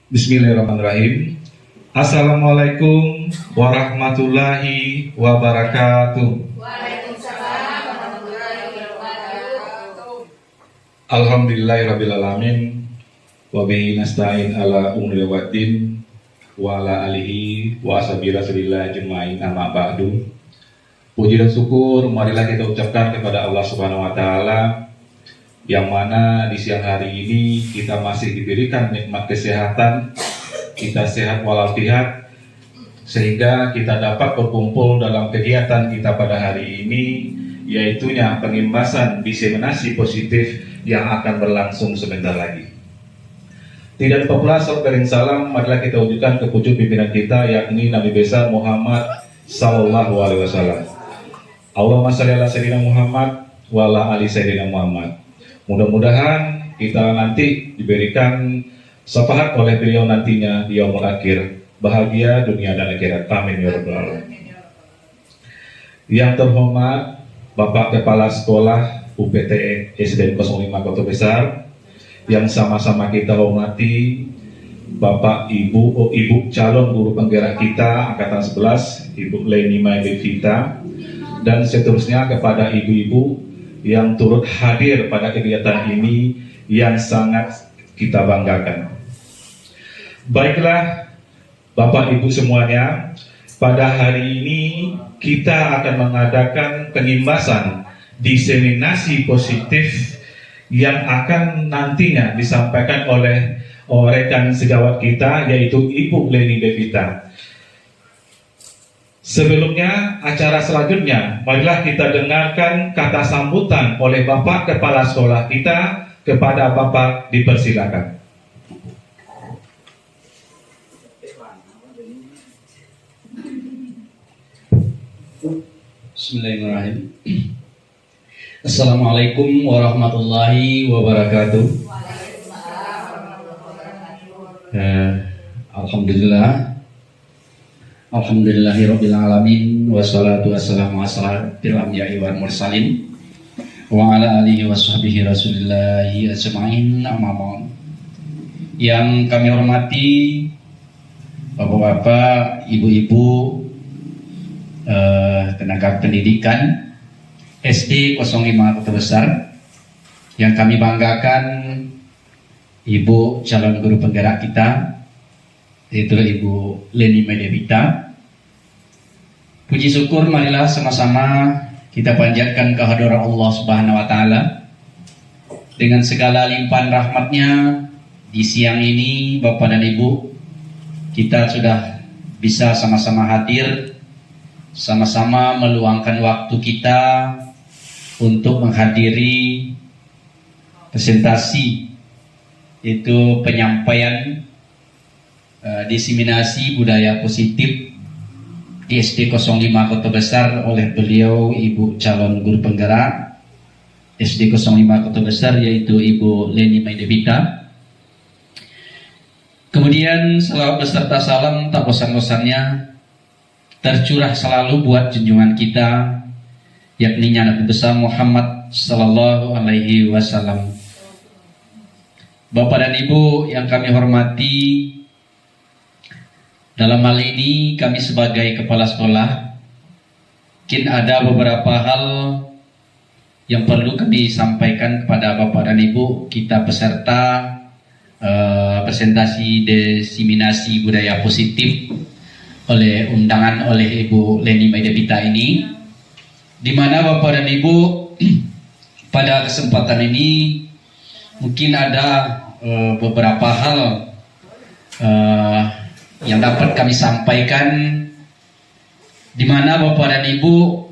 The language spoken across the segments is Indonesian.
Bismillahirrahmanirrahim. Assalamualaikum warahmatullahi wabarakatuh. Waalaikumsalam warahmatullahi wabarakatuh. Alhamdulillahirrabbilalamin. Wa bihi nasta'in ala umri waddin wa ala alihi wa ashabihi rasulillah jemain amma ba'du. Puji dan syukur marilah kita ucapkan kepada Allah Subhanahu wa taala, yang mana di siang hari ini kita masih diberikan nikmat kesehatan, kita sehat walafiat, sehingga kita dapat berkumpul dalam kegiatan kita pada hari ini, yaitunya pengimbasan diseminasi positif yang akan berlangsung sebentar lagi. Tidak lupa pula salam salam marilah kita wujudkan ke pucuk pimpinan kita, yakni Nabi besar Muhammad Sallallahu Alaihi Wasallam. Allahumma shalli ala sayyidina Muhammad wa ala ali sayyidina Muhammad. Mudah-mudahan kita nanti diberikan syafaat oleh beliau nantinya di yaumul akhir, bahagia dunia dan akhirat. Amin ya rabbal alamin. Yang terhormat Bapak Kepala Sekolah UPT SDN 05 Kota Besar, yang sama-sama kita hormati Bapak Ibu calon guru penggerak kita angkatan 11, Ibu Leni Maidevita, dan seterusnya kepada ibu-ibu yang turut hadir pada kegiatan ini yang sangat kita banggakan. Baiklah Bapak Ibu semuanya, pada hari ini kita akan mengadakan pengimbasan diseminasi positif yang akan nantinya disampaikan oleh rekan sejawat kita, yaitu Ibu Leni Devita. Sebelumnya, acara selanjutnya, marilah kita dengarkan kata sambutan oleh Bapak Kepala Sekolah kita. Kepada Bapak dipersilakan. Bismillahirrahmanirrahim. Assalamualaikum warahmatullahi wabarakatuh. Alhamdulillah. Alhamdulillahirabbil alamin, wassalatu wassalamu ala asyrofil anbiya'i wal mursalin wa ala alihi washabbihi rasulillahi ajmain, amma ba'd. Yang kami hormati Bapak-bapak, Ibu-ibu, tenaga pendidikan SD 05 Kota Besar, yang kami banggakan Ibu calon guru penggerak kita, yaitu Ibu Leni Maidevita. Puji syukur marilah sama-sama kita panjatkan kehadirat Allah Subhanahu wa taala dengan segala limpahan rahmatnya. Di siang ini Bapak dan Ibu, kita sudah bisa sama-sama hadir, sama-sama meluangkan waktu kita untuk menghadiri presentasi, itu penyampaian diseminasi budaya positif di SD 05 Kota Besar oleh beliau Ibu calon guru penggerak SD 05 Kota Besar, yaitu Ibu Leni Maidevita. Kemudian selawat beserta salam tak bosan-bosannya tercurah selalu buat junjungan kita, yakni Nabi besar Muhammad Sallallahu Alaihi Wasallam. Bapak dan Ibu yang kami hormati, dalam hal ini kami sebagai kepala sekolah, mungkin ada beberapa hal yang perlu kami sampaikan kepada Bapak dan Ibu kita peserta presentasi diseminasi budaya positif oleh undangan oleh Ibu Leni Maidevita ini, di mana Bapak dan Ibu pada kesempatan ini mungkin ada beberapa hal yang dapat kami sampaikan, di mana Bapak dan Ibu,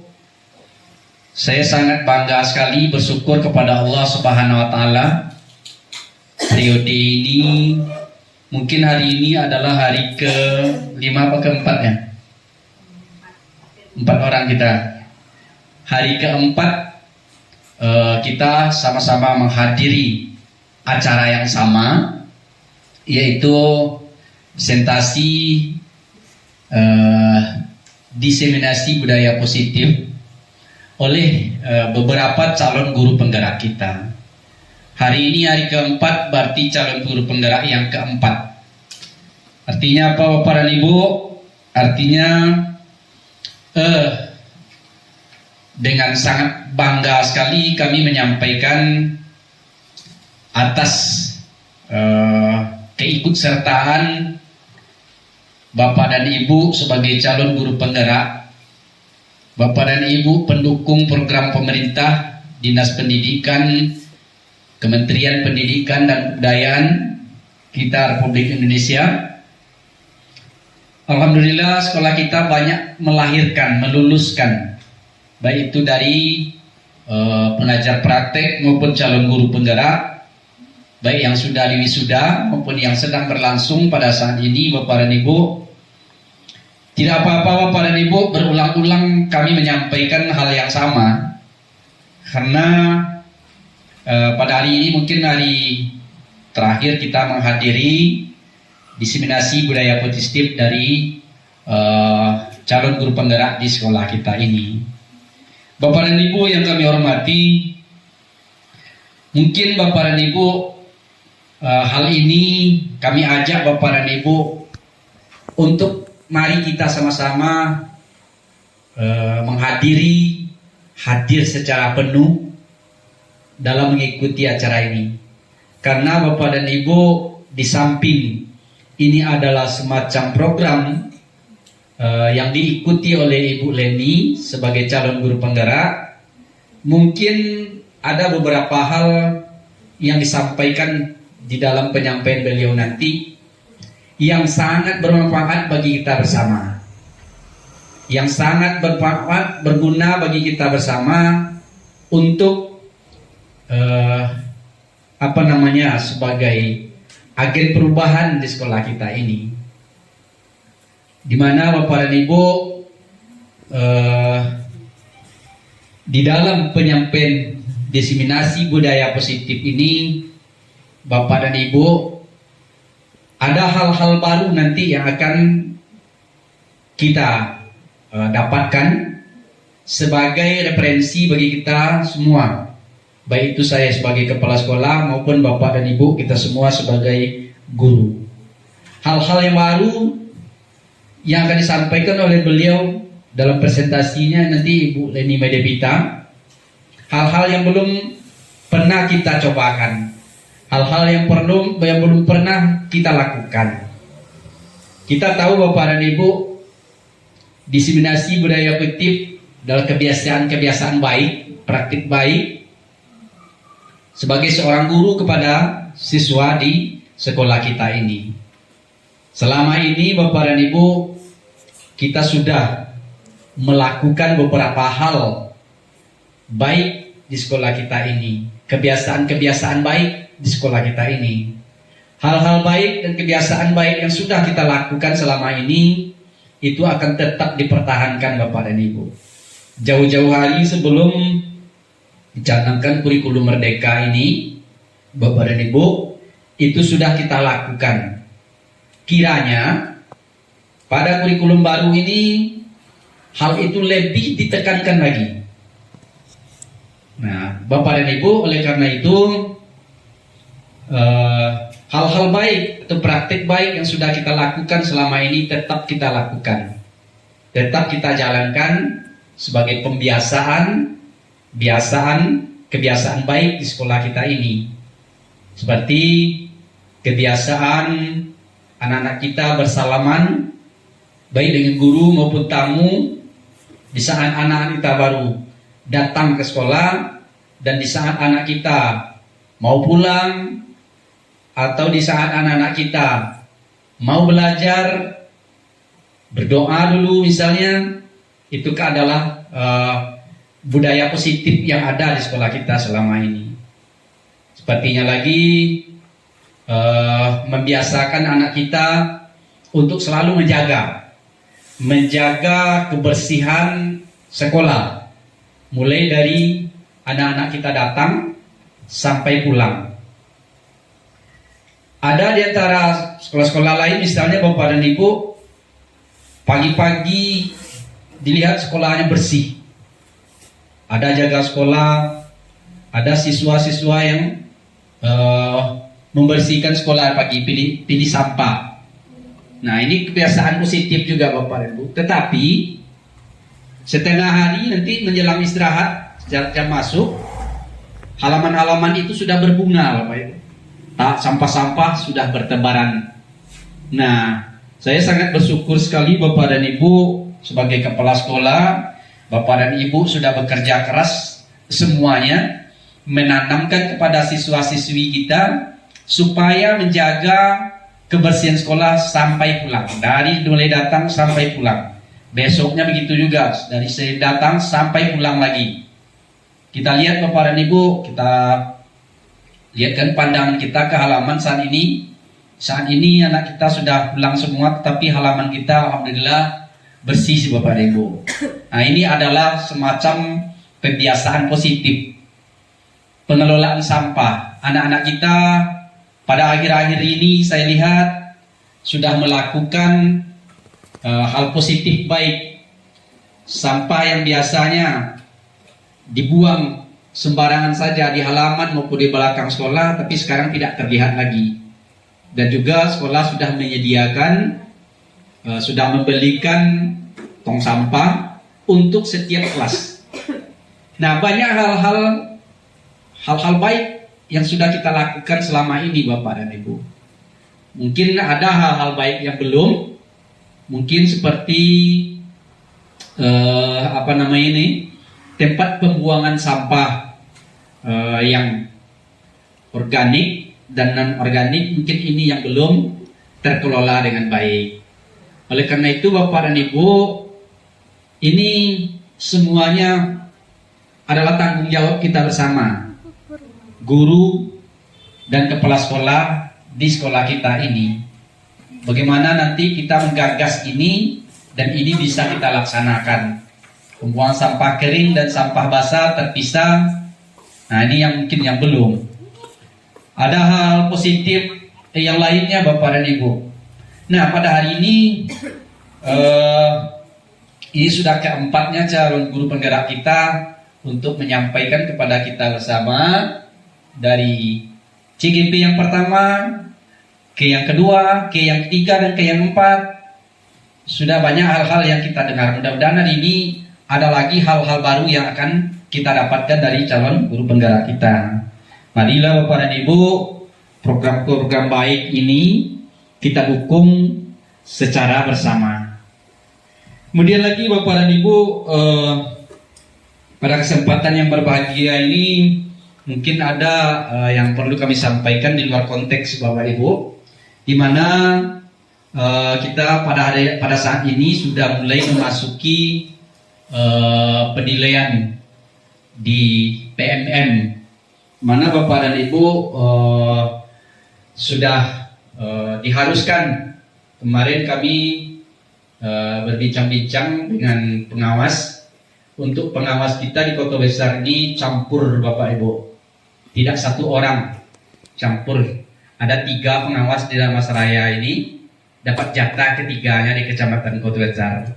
saya sangat bangga sekali bersyukur kepada Allah Subhanahu wa taala. Periode ini mungkin hari ini adalah hari ke-5 atau ke-4 ya? 4 orang kita. Hari ke-4 kita sama-sama menghadiri acara yang sama, yaitu presentasi diseminasi budaya positif oleh beberapa calon guru penggerak kita. Hari ini hari keempat, berarti calon guru penggerak yang keempat. Artinya apa Bapak dan Ibu? Artinya dengan sangat bangga sekali kami menyampaikan atas keikutsertaan Bapak dan Ibu sebagai calon guru penggerak, Bapak dan Ibu pendukung program pemerintah, Dinas Pendidikan, Kementerian Pendidikan dan Kebudayaan kita Republik Indonesia. Alhamdulillah sekolah kita banyak melahirkan, meluluskan, baik itu dari pengajar praktek maupun calon guru penggerak, baik yang sudah diwisuda maupun yang sedang berlangsung pada saat ini. Bapak dan Ibu, tidak apa-apa Bapak dan Ibu, berulang-ulang kami menyampaikan hal yang sama, karena pada hari ini mungkin hari terakhir kita menghadiri diseminasi budaya positif dari calon guru penggerak di sekolah kita ini. Bapak dan Ibu yang kami hormati, mungkin Bapak dan Ibu, hal ini kami ajak Bapak dan Ibu untuk mari kita sama-sama hadir secara penuh dalam mengikuti acara ini. Karena Bapak dan Ibu, di samping ini adalah semacam program yang diikuti oleh Ibu Leni sebagai calon guru penggerak, mungkin ada beberapa hal yang disampaikan di dalam penyampaian beliau nanti yang sangat bermanfaat bagi kita bersama, yang sangat bermanfaat, berguna bagi kita bersama untuk sebagai agen perubahan di sekolah kita ini, di mana Bapak dan Ibu di dalam penyampaian diseminasi budaya positif ini, Bapak dan Ibu, ada hal-hal baru nanti yang akan kita dapatkan sebagai referensi bagi kita semua, baik itu saya sebagai kepala sekolah maupun Bapak dan Ibu kita semua sebagai guru. Hal-hal yang baru yang akan disampaikan oleh beliau dalam presentasinya nanti Ibu Leni Medepita, hal-hal yang belum pernah kita cobakan, hal-hal yang belum pernah kita lakukan. Kita tahu Bapak dan Ibu, diseminasi budaya positif dalam kebiasaan baik, praktik baik sebagai seorang guru kepada siswa di sekolah kita ini. Selama ini Bapak dan Ibu, kita sudah melakukan beberapa hal baik di sekolah kita ini, kebiasaan-kebiasaan baik di sekolah kita ini. Hal-hal baik dan kebiasaan baik yang sudah kita lakukan selama ini itu akan tetap dipertahankan Bapak dan Ibu. Jauh-jauh hari sebelum dicanangkan kurikulum merdeka ini, Bapak dan Ibu, itu sudah kita lakukan. Kiranya pada kurikulum baru ini hal itu lebih ditekankan lagi. Nah, Bapak dan Ibu, oleh karena itu hal-hal baik atau praktik baik yang sudah kita lakukan selama ini tetap kita lakukan, tetap kita jalankan sebagai kebiasaan baik di sekolah kita ini. Seperti kebiasaan anak-anak kita bersalaman baik dengan guru maupun tamu di saat anak kita baru datang ke sekolah, dan di saat anak kita mau pulang, atau di saat anak-anak kita mau belajar, berdoa dulu misalnya. Itu adalah budaya positif yang ada di sekolah kita selama ini. Sepertinya lagi membiasakan anak kita untuk selalu menjaga kebersihan sekolah, mulai dari anak-anak kita datang sampai pulang. Ada di antara sekolah-sekolah lain misalnya Bapak dan Ibu, pagi-pagi dilihat sekolahnya bersih, ada jaga sekolah, ada siswa-siswa yang membersihkan sekolah pagi, pilih sampah. Nah, ini kebiasaan positif juga Bapak dan Ibu. Tetapi setengah hari nanti menjelang istirahat, jam masuk, halaman-halaman itu sudah berbunga Bapak Ibu. Sampah-sampah sudah bertebaran. Nah, saya sangat bersyukur sekali Bapak dan Ibu sebagai kepala sekolah, Bapak dan Ibu sudah bekerja keras semuanya menanamkan kepada siswa-siswi kita supaya menjaga kebersihan sekolah sampai pulang. Dari mulai datang sampai pulang. Besoknya begitu juga, dari saya datang sampai pulang lagi. Kita lihat Bapak dan Ibu, kita lihatkan pandangan kita ke halaman saat ini. Saat ini anak kita sudah pulang semua, tapi halaman kita alhamdulillah bersih Bapak dan Ibu. Nah, ini adalah semacam kebiasaan positif pengelolaan sampah. Anak-anak kita pada akhir-akhir ini saya lihat sudah melakukan hal positif baik. Sampah yang biasanya dibuang sembarangan saja di halaman maupun di belakang sekolah, tapi sekarang tidak terlihat lagi. Dan juga sekolah sudah menyediakan, sudah membelikan tong sampah untuk setiap kelas. Nah, banyak hal-hal baik yang sudah kita lakukan selama ini Bapak dan Ibu. Mungkin ada hal-hal baik yang belum. Mungkin seperti tempat pembuangan sampah yang organik dan non organik, mungkin ini yang belum terkelola dengan baik. Oleh karena itu Bapak dan Ibu, ini semuanya adalah tanggung jawab kita bersama, guru dan kepala sekolah di sekolah kita ini. Bagaimana nanti kita menggagas ini dan ini bisa kita laksanakan. Pembuangan sampah kering dan sampah basah terpisah. Nah, ini yang mungkin yang belum. Ada hal positif yang lainnya Bapak dan Ibu. Nah, pada hari ini sudah keempatnya calon guru penggerak kita untuk menyampaikan kepada kita bersama dari CGP yang pertama, ke yang kedua, ke yang ketiga, dan ke yang keempat. Sudah banyak hal-hal yang kita dengar. Mudah-mudahan hari ini ada lagi hal-hal baru yang akan kita dapatkan dari calon guru penggerak kita. Marilah Bapak dan Ibu, program-program baik ini kita dukung secara bersama. Kemudian lagi Bapak dan Ibu, pada kesempatan yang berbahagia ini mungkin ada yang perlu kami sampaikan di luar konteks Bapak Ibu, di mana kita pada saat ini sudah mulai memasuki penilaian di PMM, mana Bapak dan Ibu sudah diharuskan. Kemarin kami berbincang-bincang dengan pengawas. Untuk pengawas kita di Kota Besar ini campur Bapak Ibu, tidak satu orang, campur. Ada 3 pengawas di dalam Masraya ini, dapat jatah ketiganya di Kecamatan Kota Besar.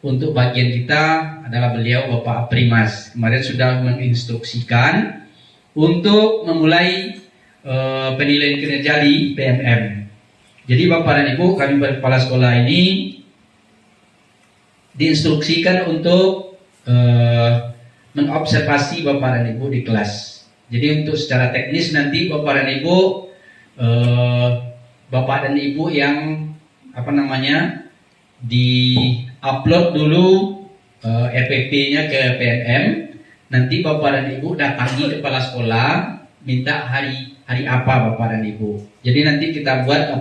Untuk bagian kita adalah beliau Bapak Primas. Kemarin sudah menginstruksikan untuk memulai penilaian kinerja di PMM. Jadi Bapak dan Ibu, kami kepala sekolah ini diinstruksikan untuk mengobservasi Bapak dan Ibu di kelas. Jadi untuk secara teknis nanti Bapak dan Ibu, Bapak dan Ibu yang di-upload dulu RPP-nya ke PMM. Nanti Bapak dan Ibu datangi kepala sekolah, minta hari apa Bapak dan Ibu. Jadi nanti kita buat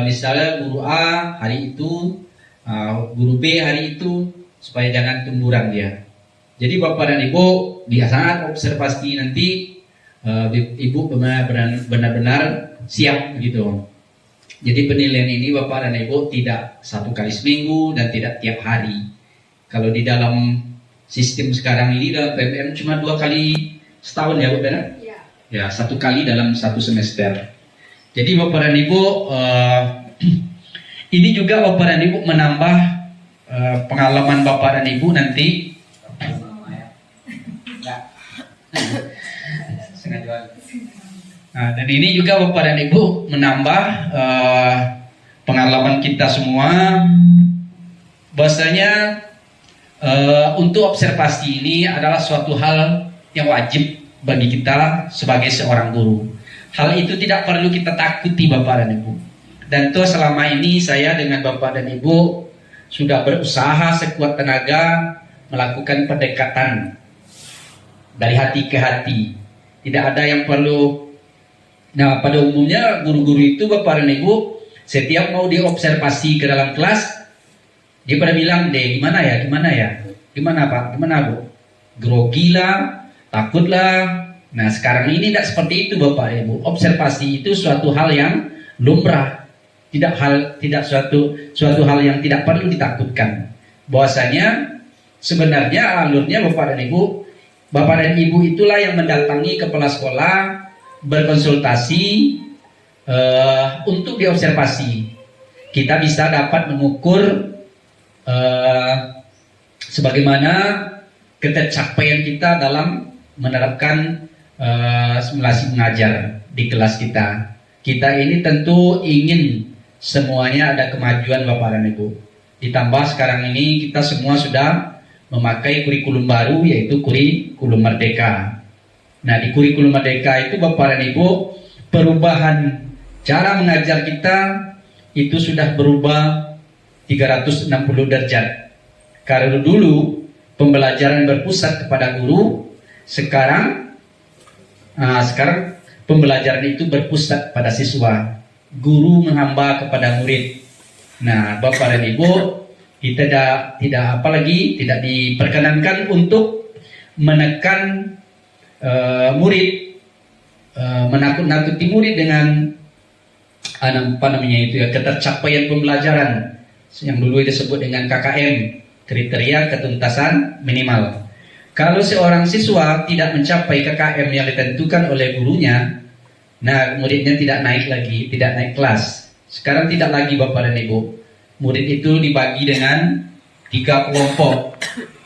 misalnya guru A hari itu, guru B hari itu, supaya jangan tumburan dia. Jadi Bapak dan Ibu di saat observasi nanti Ibu benar-benar siap gitu. Jadi penilaian ini Bapak dan Ibu tidak 1 kali seminggu dan tidak tiap hari. Kalau di dalam sistem sekarang ini dalam PMM cuma 2 kali setahun ya Bu, benar? Ya, 1 kali dalam 1 semester. Jadi Bapak dan Ibu, ini juga Bapak dan Ibu menambah pengalaman Bapak dan Ibu nanti. Nah, dan ini juga Bapak dan Ibu menambah pengalaman kita semua bahwasanya untuk observasi ini adalah suatu hal yang wajib bagi kita sebagai seorang guru. Hal itu tidak perlu kita takuti Bapak dan Ibu. Dan itu selama ini saya dengan Bapak dan Ibu sudah berusaha sekuat tenaga melakukan pendekatan dari hati ke hati. Tidak ada yang perlu. Nah, pada umumnya guru-guru itu Bapak dan Ibu setiap mau diobservasi ke dalam kelas, dia pada bilang, deh gimana ya, gimana Pak, gimana Bu, grogi lah, takut lah. Nah sekarang ini tidak seperti itu Bapak Ibu. Observasi itu suatu hal yang lumrah, tidak suatu hal yang tidak perlu ditakutkan. Bahwasanya sebenarnya alurnya Bapak dan Ibu itulah yang mendatangi kepala sekolah berkonsultasi untuk diobservasi. Kita bisa dapat mengukur sebagaimana ketercapaian kita dalam menerapkan simulasi mengajar di kelas kita. Kita ini tentu ingin semuanya ada kemajuan Bapak dan Ibu. Ditambah sekarang ini kita semua sudah memakai kurikulum baru, yaitu kurikulum Merdeka. Nah di kurikulum Merdeka itu Bapak dan Ibu, perubahan cara mengajar kita itu sudah berubah 360 derajat. Karena dulu pembelajaran berpusat kepada guru, sekarang pembelajaran itu berpusat pada siswa. Guru menghamba kepada murid. Nah, Bapak dan Ibu, kita tidak diperkenankan untuk menekan murid, menakut-nakuti murid dengan ketercapaian pembelajaran yang dulu disebut dengan KKM, kriteria ketuntasan minimal. Kalau seorang siswa tidak mencapai KKM yang ditentukan oleh gurunya, nah muridnya tidak naik kelas. Sekarang tidak lagi Bapak dan Ibu. Murid itu dibagi dengan 3 kelompok.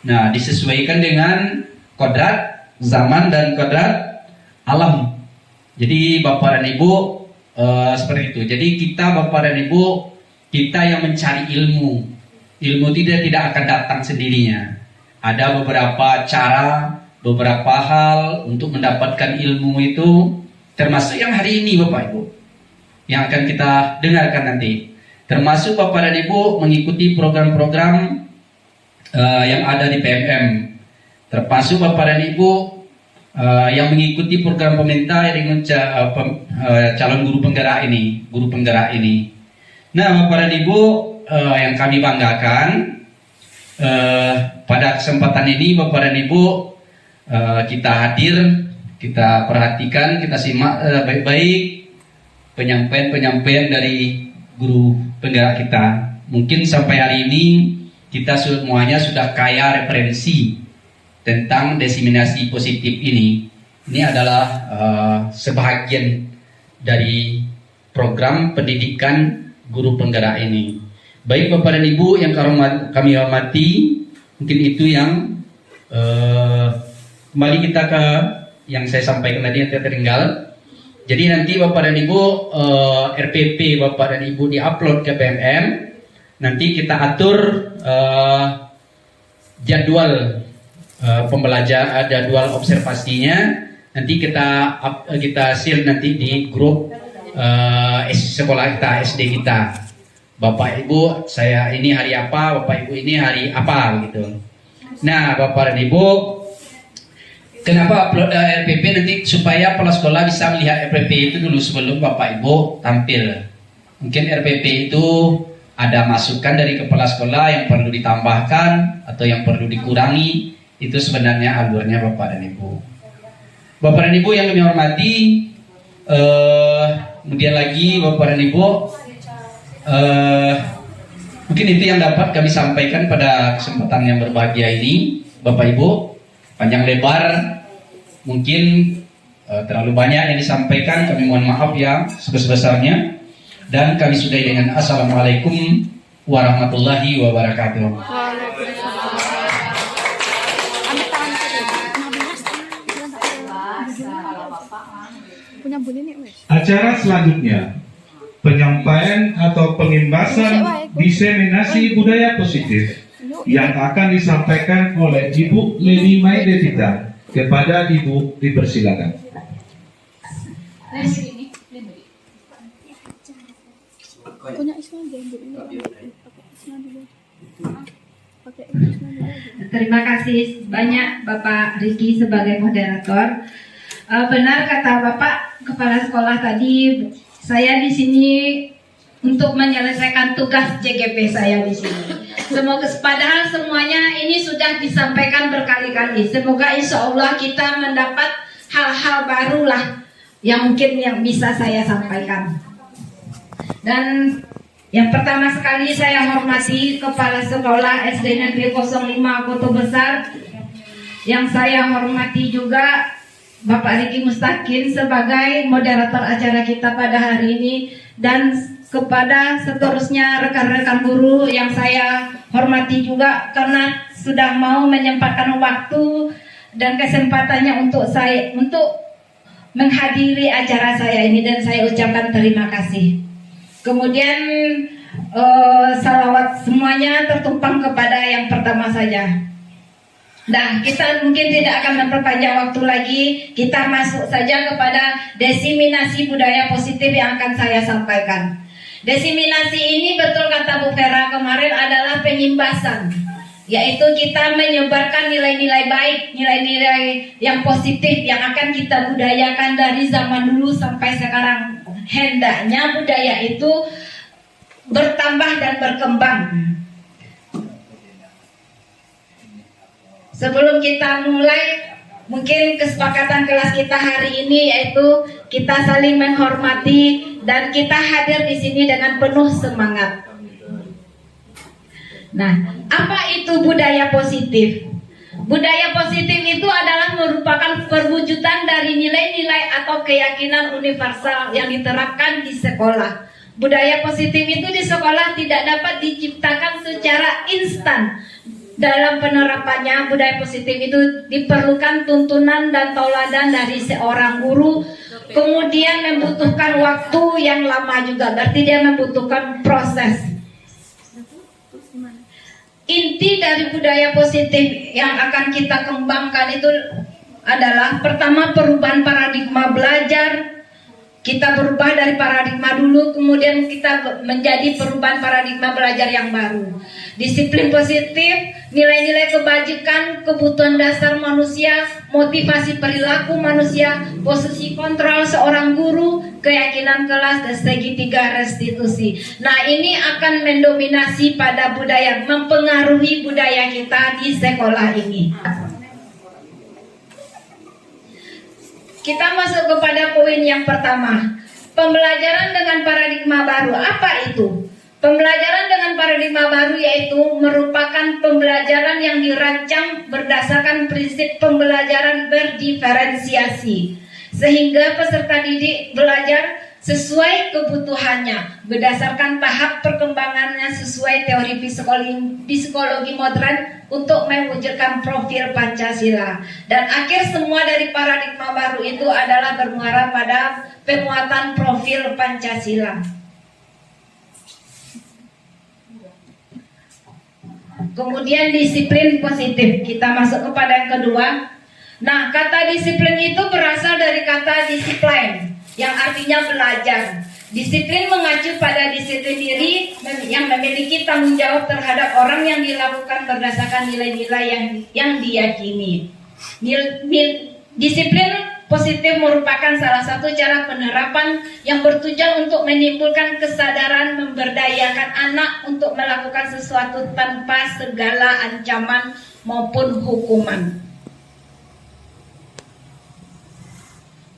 Nah, disesuaikan dengan kodrat zaman dan kodrat alam. Jadi Bapak dan Ibu seperti itu. Jadi kita Bapak dan Ibu, kita yang mencari ilmu. Ilmu tidak akan datang sendirinya. Ada beberapa cara, beberapa hal untuk mendapatkan ilmu itu, termasuk yang hari ini Bapak Ibu, yang akan kita dengarkan nanti. Termasuk Bapak dan Ibu mengikuti program-program yang ada di PMM. Termasuk Bapak dan Ibu yang mengikuti program pemerintah dengan calon guru penggerak ini. Nah Bapak dan Ibu yang kami banggakan, pada kesempatan ini Bapak dan Ibu kita hadir, kita perhatikan, kita simak baik-baik penyampaian dari guru penggerak kita. Mungkin sampai hari ini kita semuanya sudah kaya referensi tentang diseminasi positif ini. Ini adalah sebahagian dari program pendidikan guru penggerak ini. Baik Bapak dan Ibu yang kami hormati, mungkin itu yang kembali kita ke yang saya sampaikan tadi yang tertinggal. Jadi nanti Bapak dan Ibu RPP Bapak dan Ibu diupload ke PMM. Nanti kita atur jadwal pembelajaran, jadwal observasinya. Nanti kita share nanti di grup sekolah kita, SD kita. Bapak Ibu, saya ini hari apa, Bapak Ibu ini hari apa gitu. Nah, Bapak dan Ibu, kenapa upload RPP nanti supaya kepala sekolah bisa melihat RPP itu dulu sebelum Bapak Ibu tampil. Mungkin RPP itu ada masukan dari kepala sekolah yang perlu ditambahkan atau yang perlu dikurangi. Itu sebenarnya alurnya Bapak dan Ibu. Bapak dan Ibu yang kami hormati, kemudian lagi Bapak dan Ibu, mungkin itu yang dapat kami sampaikan pada kesempatan yang berbahagia ini. Bapak Ibu, panjang lebar mungkin terlalu banyak yang disampaikan, kami mohon maaf ya sebesar-besarnya, dan kami sudahi dengan assalamualaikum warahmatullahi wabarakatuh. Punya bunyi nih, wes. Acara selanjutnya penyampaian atau pengimbasan diseminasi budaya positif yang akan disampaikan oleh Ibu Leni Mai Devita. Kepada Ibu dipersilakan. Terima kasih banyak Bapak Riki sebagai moderator. Benar kata Bapak Kepala Sekolah tadi, saya di sini untuk menyelesaikan tugas JGP saya di sini. Semoga padahal semuanya ini sudah disampaikan berkali-kali. Semoga insya Allah kita mendapat hal-hal baru lah yang mungkin yang bisa saya sampaikan. Dan yang pertama sekali saya hormati Kepala Sekolah SD Negeri 05 Koto Besar. Yang saya hormati juga Bapak Riki Mustakin sebagai moderator acara kita pada hari ini, dan kepada seterusnya rekan-rekan guru yang saya hormati juga karena sudah mau menyempatkan waktu dan kesempatannya untuk menghadiri acara saya ini, dan saya ucapkan terima kasih. Kemudian salawat semuanya tertumpang kepada yang pertama saja. Nah, kita mungkin tidak akan memperpanjang waktu lagi. Kita masuk saja kepada diseminasi budaya positif yang akan saya sampaikan. Diseminasi ini, betul kata Bu Vera kemarin, adalah penyimbasan, yaitu kita menyebarkan nilai-nilai baik, nilai-nilai yang positif yang akan kita budayakan dari zaman dulu sampai sekarang. Hendaknya budaya itu bertambah dan berkembang. Sebelum kita mulai, mungkin kesepakatan kelas kita hari ini yaitu kita saling menghormati dan kita hadir di sini dengan penuh semangat. Nah, apa itu budaya positif? Budaya positif itu adalah merupakan perwujudan dari nilai-nilai atau keyakinan universal yang diterapkan di sekolah. Budaya positif itu di sekolah tidak dapat diciptakan secara instan. Dalam penerapannya, budaya positif itu diperlukan tuntunan dan tauladan dari seorang guru. Kemudian membutuhkan waktu yang lama juga, berarti dia membutuhkan proses. Inti dari budaya positif yang akan kita kembangkan itu adalah pertama perubahan paradigma belajar. Kita berubah dari paradigma dulu, kemudian kita menjadi perubahan paradigma belajar yang baru. Disiplin positif, nilai-nilai kebajikan, kebutuhan dasar manusia, motivasi perilaku manusia, posisi kontrol seorang guru, keyakinan kelas, dan segitiga restitusi. Nah, ini akan mendominasi pada budaya, mempengaruhi budaya kita di sekolah ini. Kita masuk kepada poin yang pertama, pembelajaran dengan paradigma baru. Apa itu? Pembelajaran dengan paradigma baru yaitu merupakan pembelajaran yang dirancang berdasarkan prinsip pembelajaran berdiferensiasi, sehingga peserta didik belajar sesuai kebutuhannya, berdasarkan tahap perkembangannya sesuai teori psikologi modern untuk mewujudkan profil Pancasila. Dan akhir semua dari paradigma baru itu adalah bermuara pada penguatan profil Pancasila. Kemudian disiplin positif, kita masuk kepada yang kedua. Nah, kata disiplin itu berasal dari kata disiplin, yang artinya belajar. Disiplin mengacu pada disiplin diri yang memiliki tanggung jawab terhadap orang yang dilakukan berdasarkan nilai-nilai yang diyakini. Disiplin positif merupakan salah satu cara penerapan yang bertujuan untuk menimbulkan kesadaran memberdayakan anak untuk melakukan sesuatu tanpa segala ancaman maupun hukuman.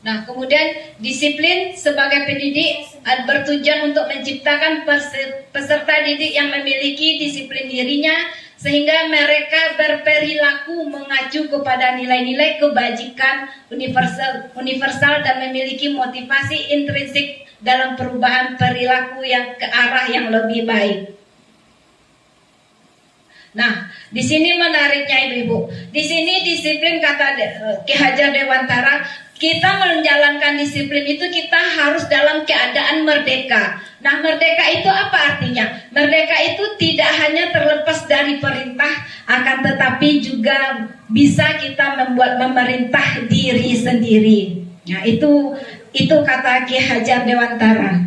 Nah, kemudian disiplin sebagai pendidik bertujuan untuk menciptakan peserta didik yang memiliki disiplin dirinya sehingga mereka berperilaku mengacu kepada nilai-nilai kebajikan universal dan memiliki motivasi intrinsik dalam perubahan perilaku yang ke arah yang lebih baik. Nah, di sini menariknya Ibu-ibu. Di sini disiplin kata Ki Hajar Dewantara, kita menjalankan disiplin itu kita harus dalam keadaan merdeka. Nah, merdeka itu apa artinya? Merdeka itu tidak hanya terlepas dari perintah, akan tetapi juga bisa kita memerintah diri sendiri. Nah, itu kata Ki Hajar Dewantara.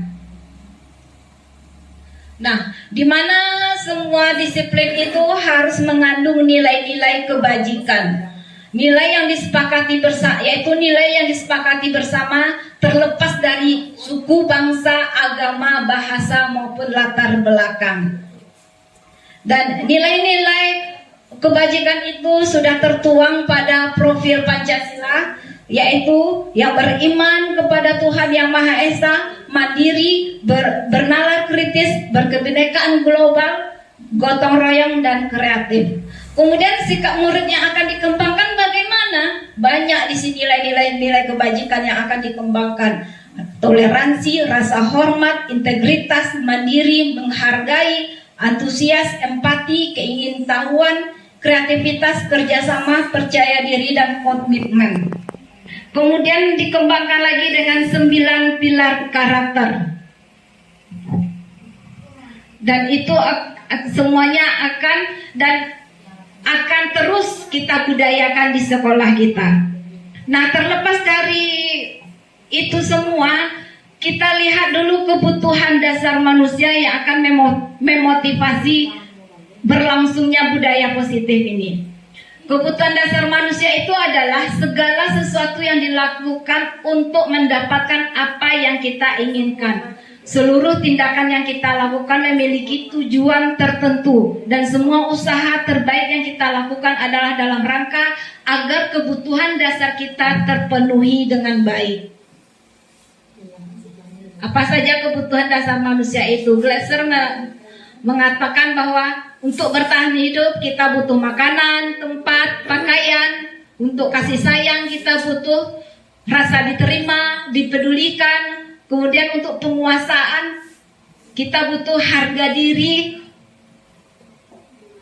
Nah, di mana semua disiplin itu harus mengandung nilai-nilai kebajikan. Nilai yang disepakati bersama, yaitu nilai yang disepakati bersama terlepas dari suku, bangsa, agama, bahasa maupun latar belakang. Dan nilai-nilai kebajikan itu sudah tertuang pada profil Pancasila, yaitu yang beriman kepada Tuhan Yang Maha Esa, mandiri, bernalar kritis, berkebinekaan global, gotong royong dan kreatif. Kemudian sikap murid yang akan dikembangkan bagaimana? Banyak di sini nilai-nilai kebajikan yang akan dikembangkan. Toleransi, rasa hormat, integritas, mandiri, menghargai, antusias, empati, keingintahuan, kreativitas, kerjasama, percaya diri, dan komitmen. Kemudian dikembangkan lagi dengan 9 pilar karakter. Dan itu semuanya akan terus kita budayakan di sekolah kita. Nah, terlepas dari itu semua, kita lihat dulu kebutuhan dasar manusia yang akan memotivasi berlangsungnya budaya positif ini. Kebutuhan dasar manusia itu adalah segala sesuatu yang dilakukan untuk mendapatkan apa yang kita inginkan. Seluruh tindakan yang kita lakukan memiliki tujuan tertentu, dan semua usaha terbaik yang kita lakukan adalah dalam rangka agar kebutuhan dasar kita terpenuhi dengan baik. Apa saja kebutuhan dasar manusia itu? Glasser mengatakan bahwa untuk bertahan hidup kita butuh makanan, tempat, pakaian. Untuk kasih sayang kita butuh rasa diterima, dipedulikan. Kemudian untuk penguasaan kita butuh harga diri,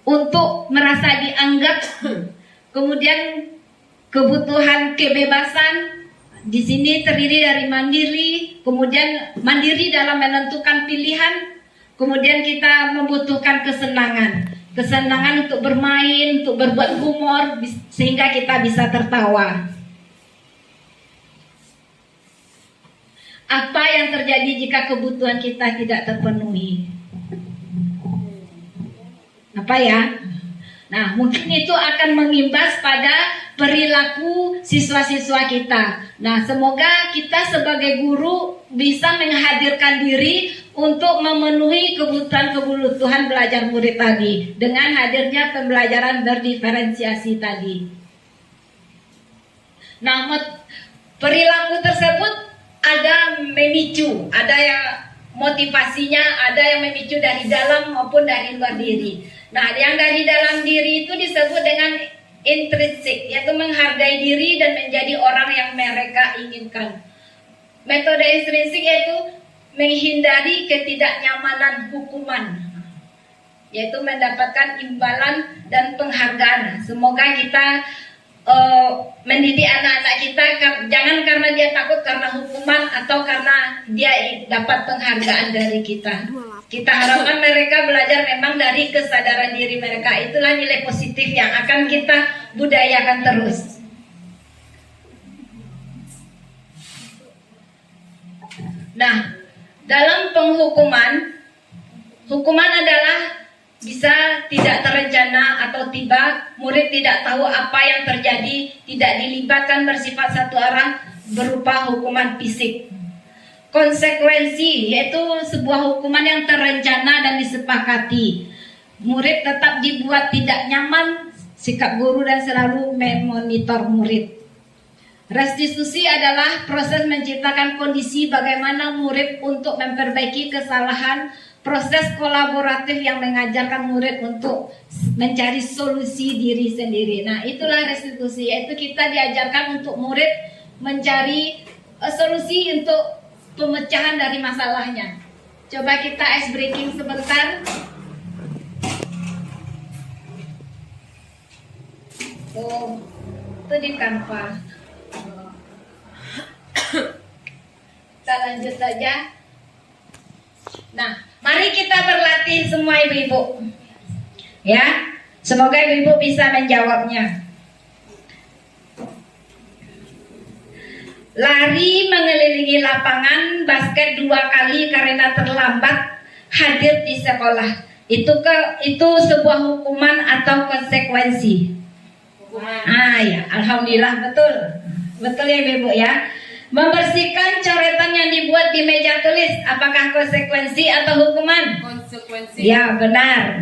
untuk merasa dianggap. Kemudian kebutuhan kebebasan di sini terdiri dari mandiri, kemudian mandiri dalam menentukan pilihan. Kemudian kita membutuhkan kesenangan untuk bermain, untuk berbuat humor, sehingga kita bisa tertawa. Apa yang terjadi jika kebutuhan kita tidak terpenuhi? Apa ya? Nah, mungkin itu akan mengimbas pada perilaku siswa-siswa kita. Nah, semoga kita sebagai guru bisa menghadirkan diri untuk memenuhi kebutuhan belajar murid tadi dengan hadirnya pembelajaran berdiferensiasi tadi. Nah, perilaku tersebut ada memicu, ada yang motivasinya, ada yang memicu dari dalam maupun dari luar diri. Nah, yang dari dalam diri itu disebut dengan intrinsik, yaitu menghargai diri dan menjadi orang yang mereka inginkan. Metode intrinsik yaitu menghindari ketidaknyamanan hukuman, yaitu mendapatkan imbalan dan penghargaan. Semoga kita mendidik anak-anak kita jangan karena dia takut karena hukuman atau karena dia dapat penghargaan dari kita. Kita harapkan mereka belajar memang dari kesadaran diri mereka. Itulah nilai positif yang akan kita budayakan terus. Nah, dalam penghukuman, hukuman adalah bisa tidak terencana atau tiba, murid tidak tahu apa yang terjadi, tidak dilibatkan, bersifat satu arah, berupa hukuman fisik. Konsekuensi yaitu sebuah hukuman yang terencana dan disepakati. Murid tetap dibuat tidak nyaman, sikap guru dan selalu memonitor murid. Restitusi adalah proses menciptakan kondisi bagaimana murid untuk memperbaiki kesalahan, proses kolaboratif yang mengajarkan murid untuk mencari solusi diri sendiri. Nah, itulah restitusi, yaitu kita diajarkan untuk murid mencari solusi untuk pemecahan dari masalahnya. Coba kita ice breaking sebentar. Tuh, itu di Canva. Kita lanjut saja. Nah, mari kita berlatih semua ibu-ibu. Ya, semoga ibu-ibu bisa menjawabnya. Lari mengelilingi lapangan basket 2 kali karena terlambat hadir di sekolah. Itu sebuah hukuman atau konsekuensi. Ya, alhamdulillah betul. Betul ya ibu ya. Membersihkan coretan yang dibuat di meja tulis, apakah konsekuensi atau hukuman? Konsekuensi. Ya, benar.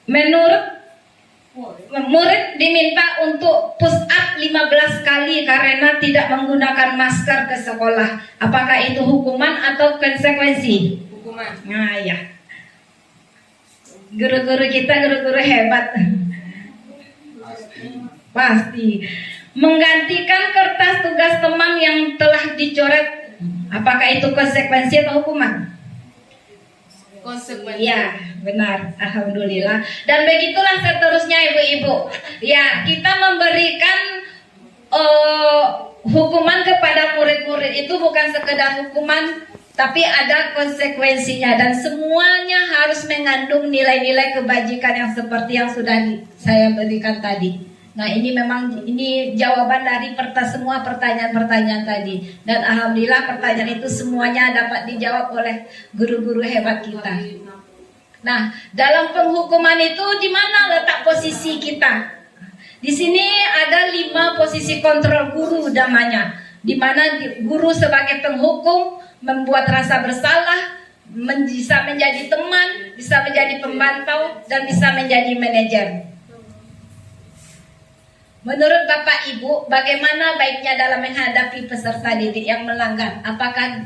Menurut murid diminta untuk push up 15 kali karena tidak menggunakan masker ke sekolah. Apakah itu hukuman atau konsekuensi? Hukuman. Nah, ya. Guru-guru kita guru-guru hebat. Pasti. Menggantikan kertas tugas teman yang telah dicoret, apakah itu konsekuensi atau hukuman? Konsekuensi. Ya, benar. Alhamdulillah. Dan begitulah seterusnya ibu-ibu. Ya, kita memberikan hukuman kepada murid-murid itu bukan sekedar hukuman, tapi ada konsekuensinya dan semuanya harus mengandung nilai-nilai kebajikan yang seperti yang sudah saya berikan tadi. Nah, ini memang jawaban dari semua pertanyaan-pertanyaan tadi. Dan alhamdulillah pertanyaan itu semuanya dapat dijawab oleh guru-guru hebat kita. Nah, dalam penghukuman itu di mana letak posisi kita? Di sini ada 5 posisi kontrol guru namanya. Di mana guru sebagai penghukum membuat rasa bersalah, bisa menjadi teman, bisa menjadi pemantau, dan bisa menjadi manajer. Menurut Bapak Ibu, bagaimana baiknya dalam menghadapi peserta didik yang melanggar? Apakah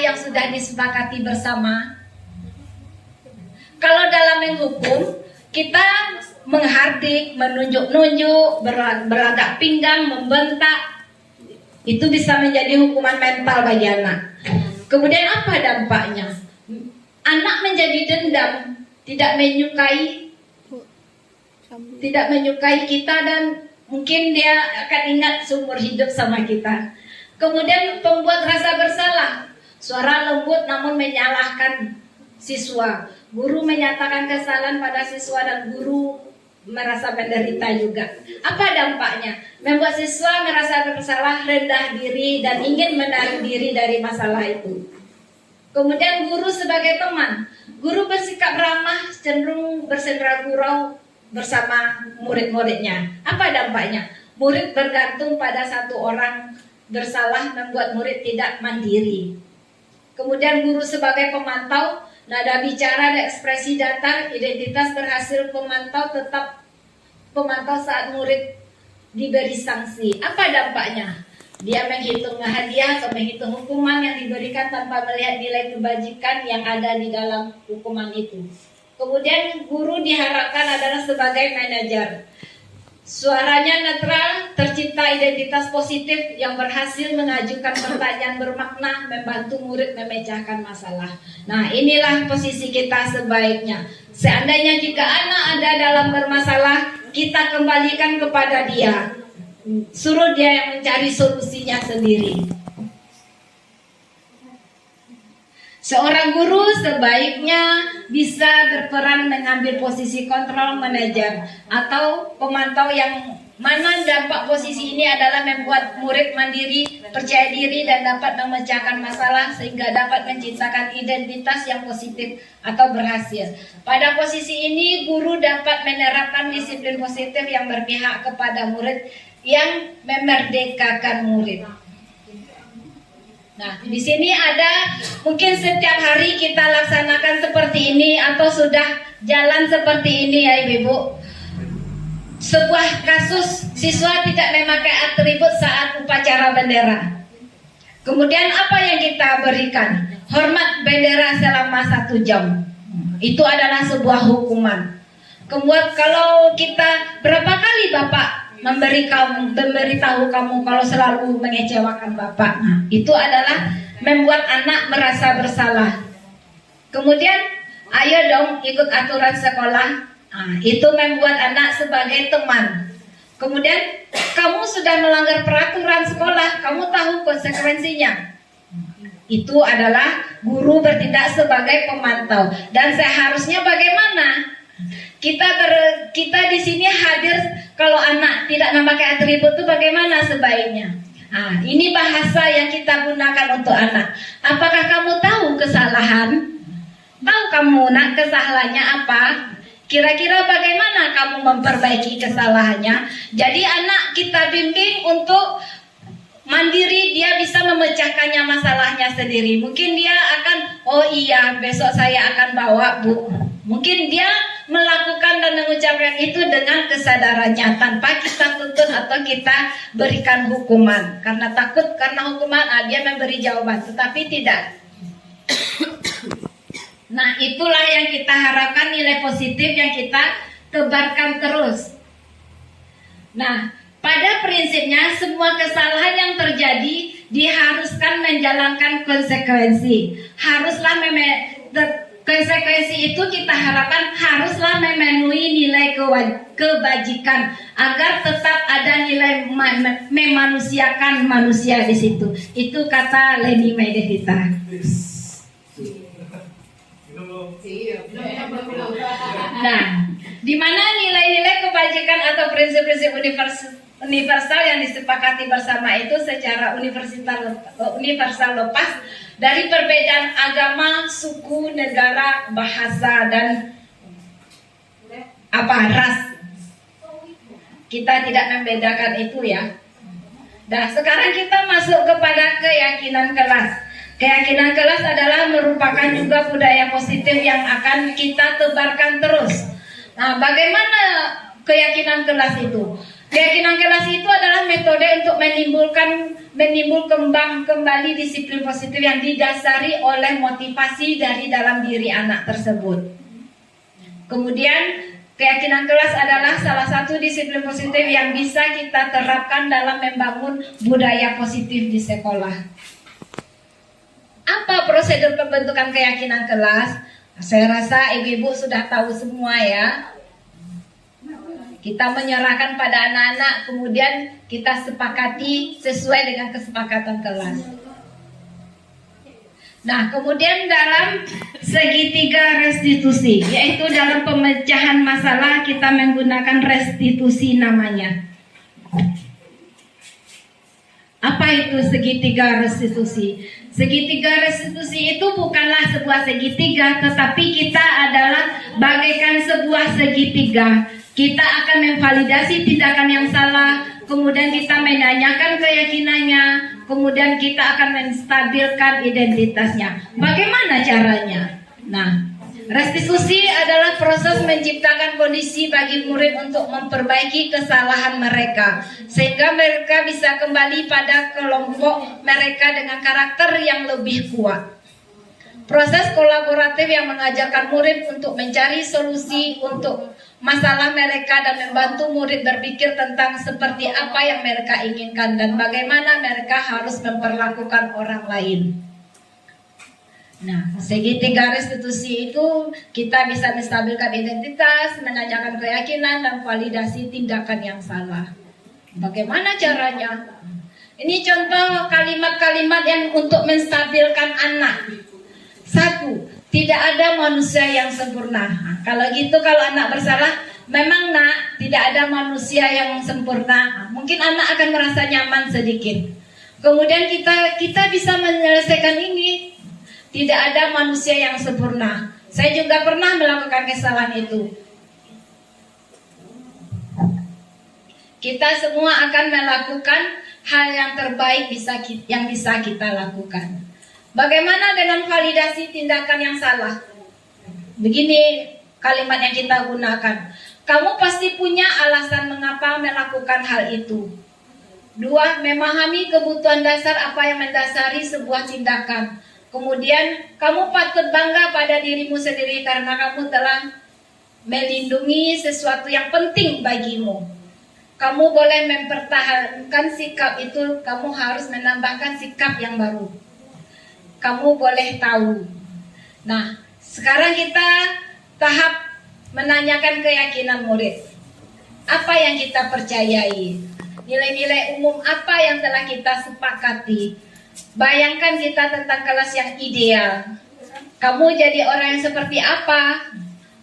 yang sudah disepakati bersama? Kalau dalam menghukum, kita menghardik, menunjuk-nunjuk, berlagak pinggang, membentak, itu bisa menjadi hukuman mental bagi anak. Kemudian apa dampaknya? Anak menjadi dendam, tidak menyukai kita dan mungkin dia akan ingat seumur hidup sama kita. Kemudian pembuat rasa bersalah, suara lembut namun menyalahkan siswa. Guru menyatakan kesalahan pada siswa dan guru merasa menderita juga. Apa dampaknya? Membuat siswa merasa bersalah, rendah diri dan ingin menarik diri dari masalah itu. Kemudian guru sebagai teman, guru bersikap ramah, cenderung bersendera gurau bersama murid-muridnya. Apa dampaknya? Murid bergantung pada satu orang bersalah, membuat murid tidak mandiri. Kemudian guru sebagai pemantau, nada bicara dan ekspresi datar, identitas berhasil pemantau tetap pemantau saat murid diberi sanksi. Apa dampaknya? Dia menghitung hadiah atau menghitung hukuman yang diberikan tanpa melihat nilai kebajikan yang ada di dalam hukuman itu. Kemudian guru diharapkan adalah sebagai manajer. Suaranya netral, tercipta identitas positif yang berhasil mengajukan pertanyaan bermakna, membantu murid memecahkan masalah. Nah, inilah posisi kita sebaiknya. Seandainya jika anak ada dalam bermasalah, kita kembalikan kepada dia. Suruh dia yang mencari solusinya sendiri. Seorang guru sebaiknya bisa berperan mengambil posisi kontrol manajer atau pemantau yang mana dampak posisi ini adalah membuat murid mandiri, percaya diri dan dapat memecahkan masalah sehingga dapat menciptakan identitas yang positif atau berhasil. Pada posisi ini guru dapat menerapkan disiplin positif yang berpihak kepada murid yang memerdekakan murid. Nah, di sini ada mungkin setiap hari kita laksanakan seperti ini atau sudah jalan seperti ini ya Ibu. Sebuah kasus siswa tidak memakai atribut saat upacara bendera. Kemudian apa yang kita berikan? Hormat bendera selama 1 jam. Itu adalah sebuah hukuman. Kemudian kalau kita berapa kali Bapak memberitahu kamu kalau selalu mengecewakan Bapak. Nah, itu adalah membuat anak merasa bersalah. Kemudian ayo dong ikut aturan sekolah. Nah, itu membuat anak sebagai teman. Kemudian kamu sudah melanggar peraturan sekolah, kamu tahu konsekuensinya. Itu adalah guru bertindak sebagai pemantau. Dan seharusnya bagaimana? Kita di sini hadir kalau anak tidak memakai atribut itu bagaimana sebaiknya? Nah, ini bahasa yang kita gunakan untuk anak. Apakah kamu tahu kesalahan? Tahu kamu nak kesalahannya apa? Kira-kira bagaimana kamu memperbaiki kesalahannya? Jadi anak kita bimbing untuk mandiri, dia bisa memecahkannya masalahnya sendiri. Mungkin dia akan, oh iya besok saya akan bawa bu. Mungkin dia melakukan dan mengucapkan itu dengan kesadarannya tanpa kita tuntut atau kita berikan hukuman. Karena takut karena hukuman dia memberi jawaban, tetapi tidak. Nah, itulah yang kita harapkan, nilai positif yang kita tebarkan terus. Nah, pada prinsipnya semua kesalahan yang terjadi diharuskan menjalankan konsekuensi. Haruslah konsekuensi itu kita harapkan haruslah memenuhi nilai kebajikan agar tetap ada nilai memanusiakan manusia di situ. Itu kata Leni Maidevita. Nah, di mana nilai-nilai kebajikan atau prinsip-prinsip universal yang disepakati bersama itu secara universal lepas dari perbedaan agama, suku, negara, bahasa, dan ras. Kita tidak membedakan itu ya. Nah, sekarang kita masuk kepada keyakinan kelas. Keyakinan kelas adalah merupakan juga budaya positif yang akan kita tebarkan terus. Nah, bagaimana keyakinan kelas itu? Keyakinan kelas itu adalah metode untuk menimbulkan kembali disiplin positif yang didasari oleh motivasi dari dalam diri anak tersebut. Kemudian keyakinan kelas adalah salah satu disiplin positif yang bisa kita terapkan dalam membangun budaya positif di sekolah. Apa prosedur pembentukan keyakinan kelas? Saya rasa ibu-ibu sudah tahu semua ya. Kita menyerahkan pada anak-anak, kemudian kita sepakati sesuai dengan kesepakatan kelas. Nah, kemudian dalam segitiga restitusi, yaitu dalam pemecahan masalah kita menggunakan restitusi namanya. Apa itu segitiga restitusi? Segitiga restitusi itu bukanlah sebuah segitiga, tetapi kita adalah bagaikan sebuah segitiga. Kita akan memvalidasi tindakan yang salah, kemudian kita menanyakan keyakinannya, kemudian kita akan menstabilkan identitasnya. Bagaimana caranya? Nah, restitusi adalah proses menciptakan kondisi bagi murid untuk memperbaiki kesalahan mereka, sehingga mereka bisa kembali pada kelompok mereka dengan karakter yang lebih kuat. Proses kolaboratif yang mengajarkan murid untuk mencari solusi untuk masalah mereka dan membantu murid berpikir tentang seperti apa yang mereka inginkan dan bagaimana mereka harus memperlakukan orang lain. Nah, segitiga restitusi itu kita bisa menstabilkan identitas, menanyakan keyakinan, dan validasi tindakan yang salah. Bagaimana caranya? Ini contoh kalimat-kalimat yang untuk menstabilkan anak. 1. Tidak ada manusia yang sempurna. Nah, kalau gitu, kalau anak bersalah, memang nak, tidak ada manusia yang sempurna. Nah, mungkin anak akan merasa nyaman sedikit. Kemudian kita bisa menyelesaikan ini. Tidak ada manusia yang sempurna. Saya juga pernah melakukan kesalahan itu. Kita semua akan melakukan hal yang terbaik yang bisa kita lakukan. Bagaimana dengan validasi tindakan yang salah? Begini kalimat yang kita gunakan. Kamu pasti punya alasan mengapa melakukan hal itu. 2. Memahami kebutuhan dasar apa yang mendasari sebuah tindakan. Kemudian kamu patut bangga pada dirimu sendiri karena kamu telah melindungi sesuatu yang penting bagimu. Kamu boleh mempertahankan sikap itu, kamu harus menambahkan sikap yang baru. Kamu boleh tahu. Nah, sekarang kita tahap menanyakan keyakinan murid. apa yang kita percayai, nilai-nilai umum apa yang telah kita sepakati. Bayangkan kita tentang kelas yang ideal. Kamu jadi orang yang seperti apa?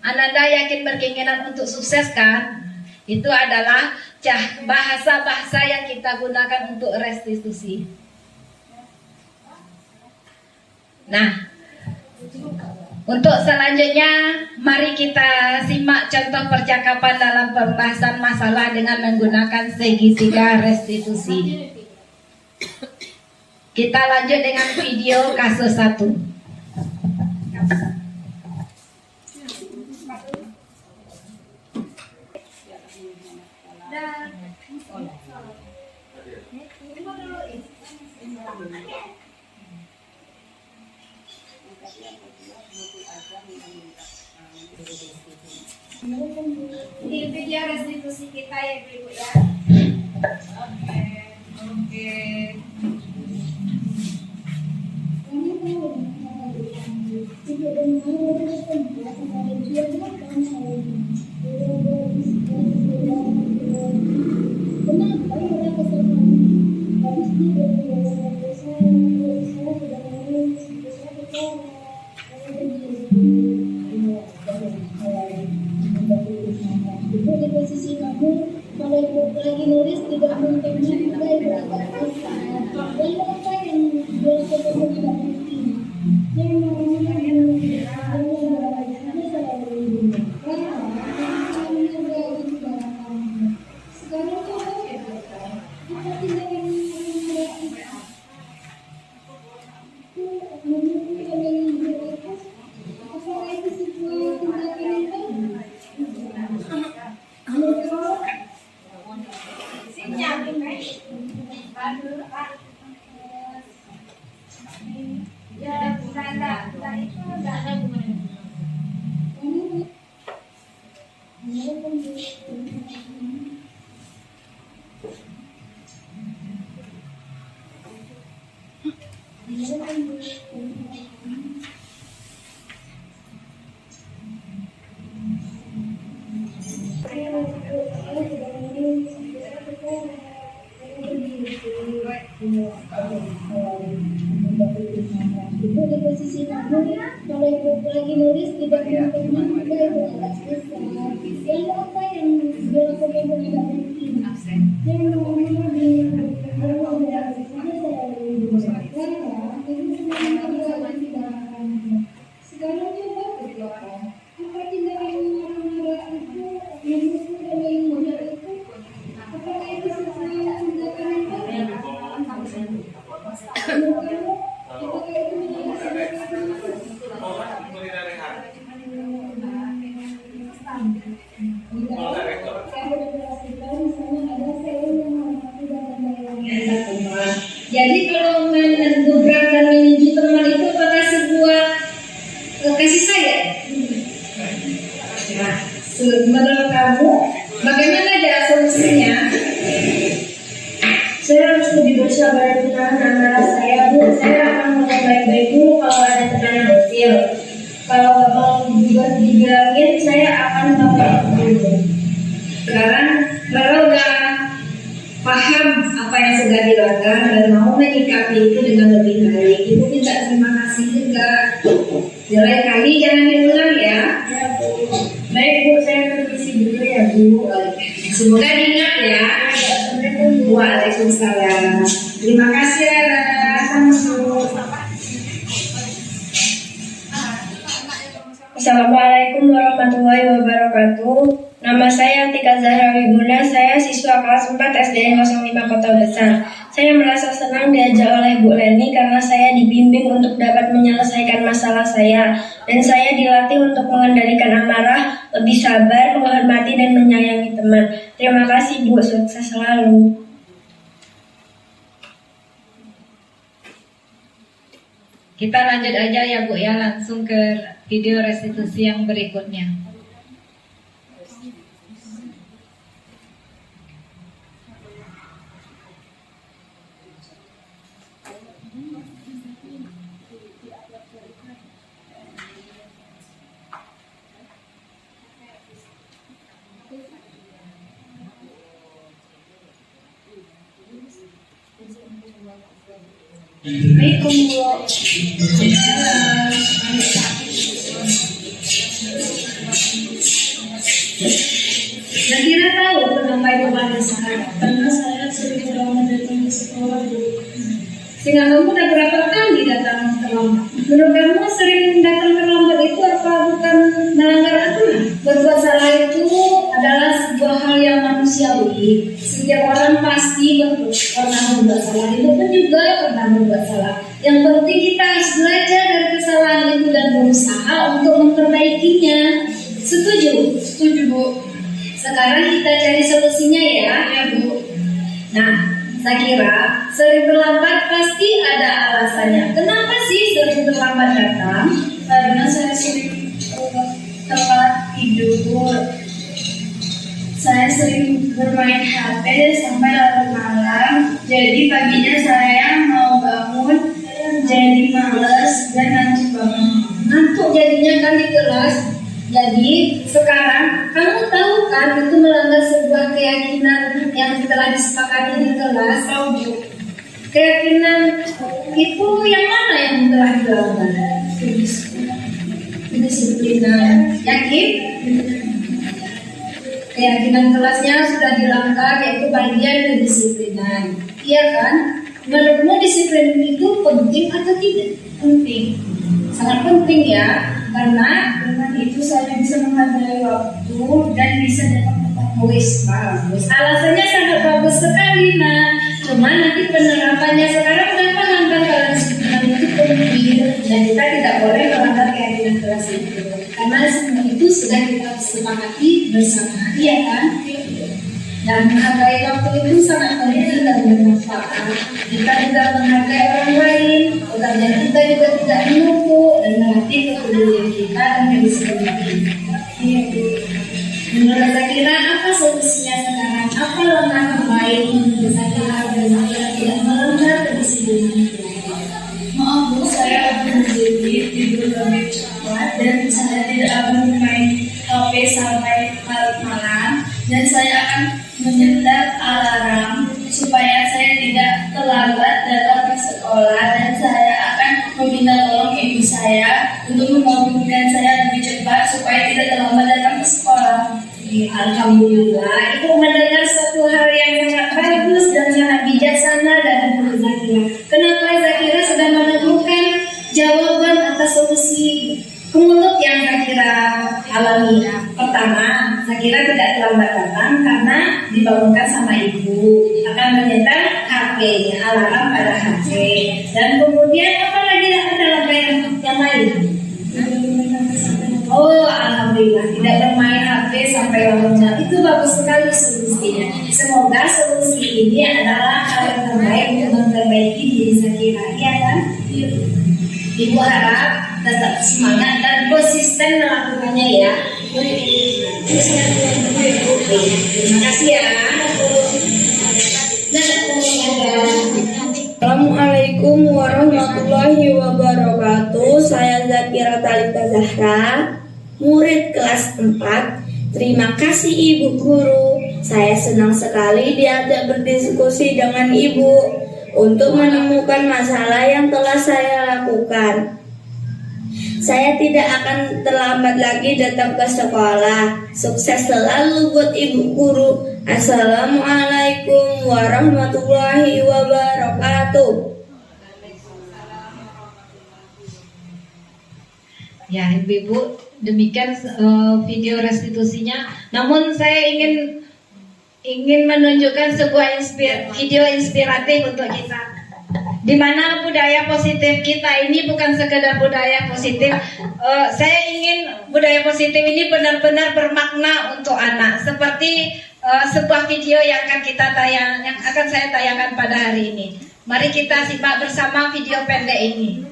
Ananda yakin berkeinginan untuk sukses kan? Itu adalah bahasa-bahasa yang kita gunakan untuk restitusi. Nah, untuk selanjutnya, mari kita simak contoh percakapan dalam pembahasan masalah dengan menggunakan segitiga restitusi. Kita lanjut dengan video kasus 1. Ini video restitusi kita ya Ibu ya. Oke. Di posisi kamu, kalau ibu lagi nulis tidak mungkin juga ibu akan dan apa yang dilakukan tidak penting. Yang namanya sekarang coba apa tindakan apakah itu sebuah tindakan ibu di posisi kamu, kalau ibu lagi nulis tidak mungkin juga ibu akan selesai. Dan apa yang dilakukan tidak penting. Yang namanya sekarang coba apa tindakan marah itu yang sudah mengingat itu apakah itu sesuai tindakan itu? Jadi kalau menggubrak dan meninju teman itu apakah sebuah kasih sayang? Nah, menurut kamu bagaimana cara solusinya? Saya harus lebih bersabar dengan anak saya, Bu. Saya akan ngomong baik-baik dulu kalau ada tekanan kecil. Kalau mau juga dibilangin, saya akan pakai dulu. Sekarang kalau udah paham apa yang sudah dilakukan dan mau menyikapi itu dengan lebih baik, ibu minta terima kasih juga. Lain kali jangan diulang ya. Ya, Bu. Baik, Bu. Saya permisi dulu ya, Bu. Semoga diingat ya. Waalaikumsalam. Terima kasih Rara. Assalamualaikum warahmatullahi wabarakatuh. Nama saya Tika Zahra Wiguna. Saya siswa kelas 4 SDN 05 Kota Besar. Saya merasa senang diajak oleh Bu Leni karena saya dibimbing untuk dapat menyelesaikan masalah saya. Dan saya dilatih untuk mengendalikan amarah, lebih sabar, menghormati dan menyayangi teman. Terima kasih Bu, sukses selalu. Kita lanjut aja ya Bu ya, langsung ke video restitusi yang berikutnya. Zakira tahu kenapa ibu panggil saya? Karena saya sering terlambat datang ke sekolah. Sehingga kamu udah berapa kali datang terlambat? Menurut kamu sering datang terlambat itu apa bukan melanggar aturan? Berbuat salah itu adalah sebuah hal yang manusiawi. Setiap orang pasti pernah membuat salah. Itu pun juga pernah membuat salah. Yang penting kita harus belajar dari kesalahan itu dan berusaha untuk memperbaikinya. Setuju? Setuju, Bu. Sekarang kita cari solusinya ya, Bu. Nah, saya kira sering terlambat pasti ada alasannya. Kenapa sih sering terlambat datang? Karena saya sering telat tidur. Saya sering bermain HP sampai larut malam. Jadi paginya saya mau bangun jadi males dan ngantuk banget. Ngantuk jadinya kan di kelas. Jadi sekarang kamu tahu kan itu melanggar sebuah keyakinan yang telah disepakati di kelas. Tahu, Bu. Keyakinan itu yang mana yang telah dilanggar? Kedisiplinan. Yakin? Keyakinan kelasnya sudah dilanggar, yaitu bagian kedisiplinan. Iya kan? Menurutmu disiplin itu penting atau tidak? Penting. Sangat penting ya. Karena dengan itu saya bisa menghargai waktu dan bisa dapat bagus. Alasannya sangat bagus sekali. Nah, cuma nanti penerapannya sekarang udah paham kan kalau disiplin itu penting dan kita tidak boleh melanggar keyakinan kelas itu. Karena semua itu sudah kita sepakati bersama, iya kan? Dan menghargai waktu itu sangat penting dan bermanfaat. Kita juga menghargai orang lain, pekerjaan kita juga tidak menumpuk dan melatih kepedulian kita dan kedisiplinan kita. Iya, Bu. Menurut Zakira, apa solusinya sekarang? Apa langkah terbaik menurut Zakira agar tidak melanggar kedisiplinan kita? Maaf, Bu, saya akan menjadi tidur lebih cepat dan saya tidak akan bermain HP sampai larut malam dan saya akan menyetel alarm supaya saya tidak terlambat datang ke sekolah dan saya akan meminta tolong ibu saya untuk membangunkan saya lebih cepat supaya tidak terlambat datang ke sekolah. Alhamdulillah, itu mendengar suatu hal yang sangat bagus dan sangat bijaksana dari Bu Zakira. Kenapa Zakira sudah menemukan jawaban atas solusi kemulut yang Zakira alami? Pertama, Zakira tidak terlambat datang karena dibangunkan sama ibu, akan menyetel HP-nya, alarm pada HP. Dan kemudian apa lagi ada yang lain? Oh, alhamdulillah, tidak bermain HP sampai larut malam. Itu bagus sekali solusinya. Semoga solusi ini adalah hal yang terbaik untuk memperbaiki diri Zakira, ya kan? Ibu harap tetap semangat dan konsisten melakukannya ya. Terima kasih ya. Assalamualaikum warahmatullahi wabarakatuh. Saya Zakira Talita Zahra, murid kelas 4. Terima kasih Ibu Guru. Saya senang sekali diajak berdiskusi dengan Ibu untuk menemukan masalah yang telah saya lakukan. Saya tidak akan terlambat lagi datang ke sekolah. Sukses selalu buat Ibu Guru. Assalamualaikum warahmatullahi wabarakatuh. Ya, Ibu-ibu, demikian video restitusinya. Namun saya ingin menunjukkan sebuah video inspiratif untuk kita. Di mana budaya positif kita ini bukan sekedar budaya positif. Saya ingin budaya positif ini benar-benar bermakna untuk anak. Seperti sebuah video yang akan saya tayangkan pada hari ini. Mari kita simak bersama video pendek ini.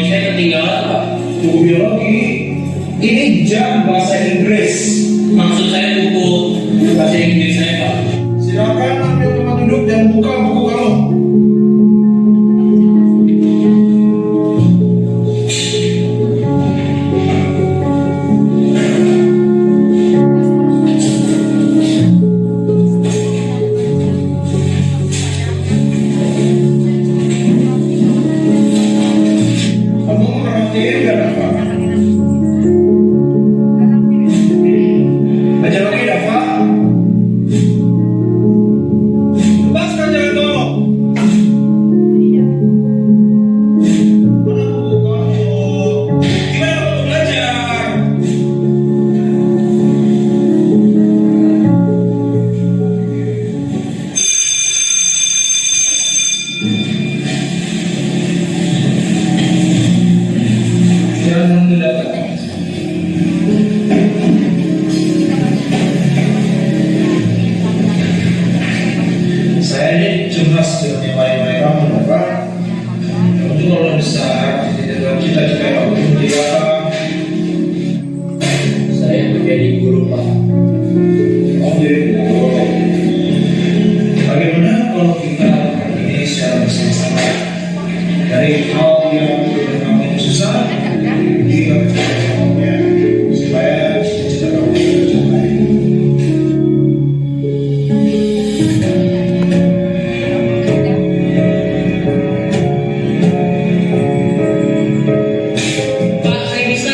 biologi saya ketinggalan Pak. Buku biologi. Ini jam bahasa Inggris. Maksud saya buku bahasa Inggris saya Pak. Silakan ambil tempat duduk dan buka buku kamu. Kamu merhatiin gak apa? Baca lagi Dafa. Lepaskan jangan kamu. Mana buku kamu? Gimana kamu belajar? Jangan mendadak. Saya ini cemas dengan nilai-nilai kamu, Bapak. Kamu kalau besar, dalam cita-cita kamu menjadi apa? Saya menjadi guru Pak. Kamu jadi guru. Bagaimana kalau kita ini secara bersama-sama dari hal yang kamu susah, hingga kemudiannya supaya cita-cita kamu tercapai. Pak, saya bisa.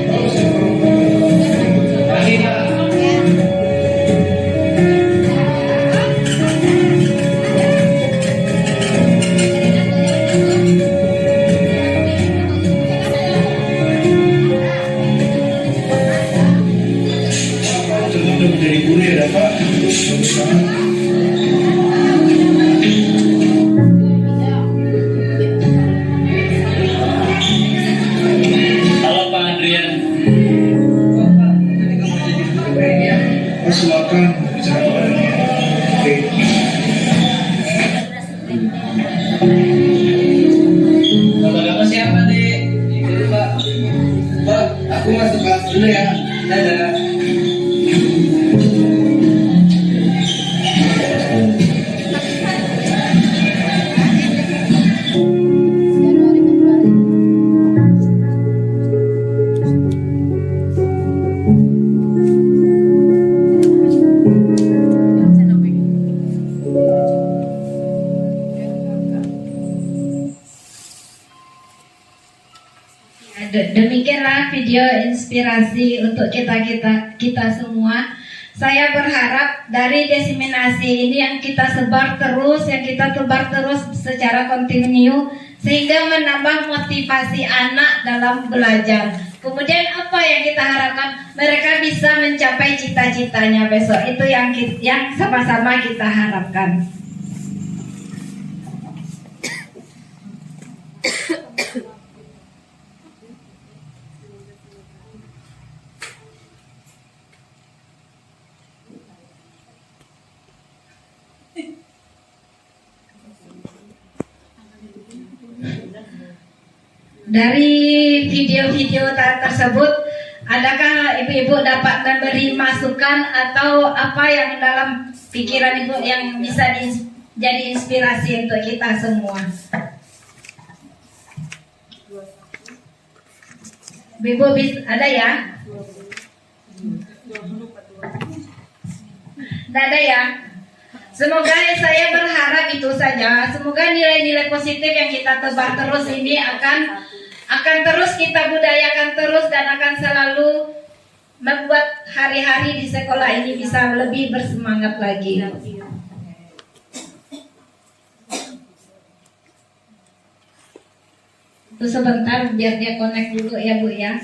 Makasih Pak. Contoh menjadi guru ya, Bapak. Bagus banget. Halo Pak Adrian. Oh, silakan bicara kepadanya. Oke. Bapak-bapak siapa deh? Itu Pak. Pak, aku masuk kelas dulu ya. Dadah. Demikianlah video inspirasi untuk kita semua. Saya berharap dari diseminasi ini yang kita sebar terus secara kontinu sehingga menambah motivasi anak dalam belajar. Kemudian apa yang kita harapkan mereka bisa mencapai cita-citanya besok. Itu yang sama-sama kita harapkan. Dari video-video tersebut, adakah ibu-ibu dapat memberi masukan atau apa yang dalam pikiran ibu yang bisa jadi inspirasi untuk kita semua? Ibu ada ya? Tidak ada ya? Semoga saya berharap itu saja. Semoga nilai-nilai positif yang kita tebar terus ini akan terus kita budayakan terus dan akan selalu membuat hari-hari di sekolah ini bisa lebih bersemangat lagi. Itu sebentar biar dia connect dulu ya Bu ya.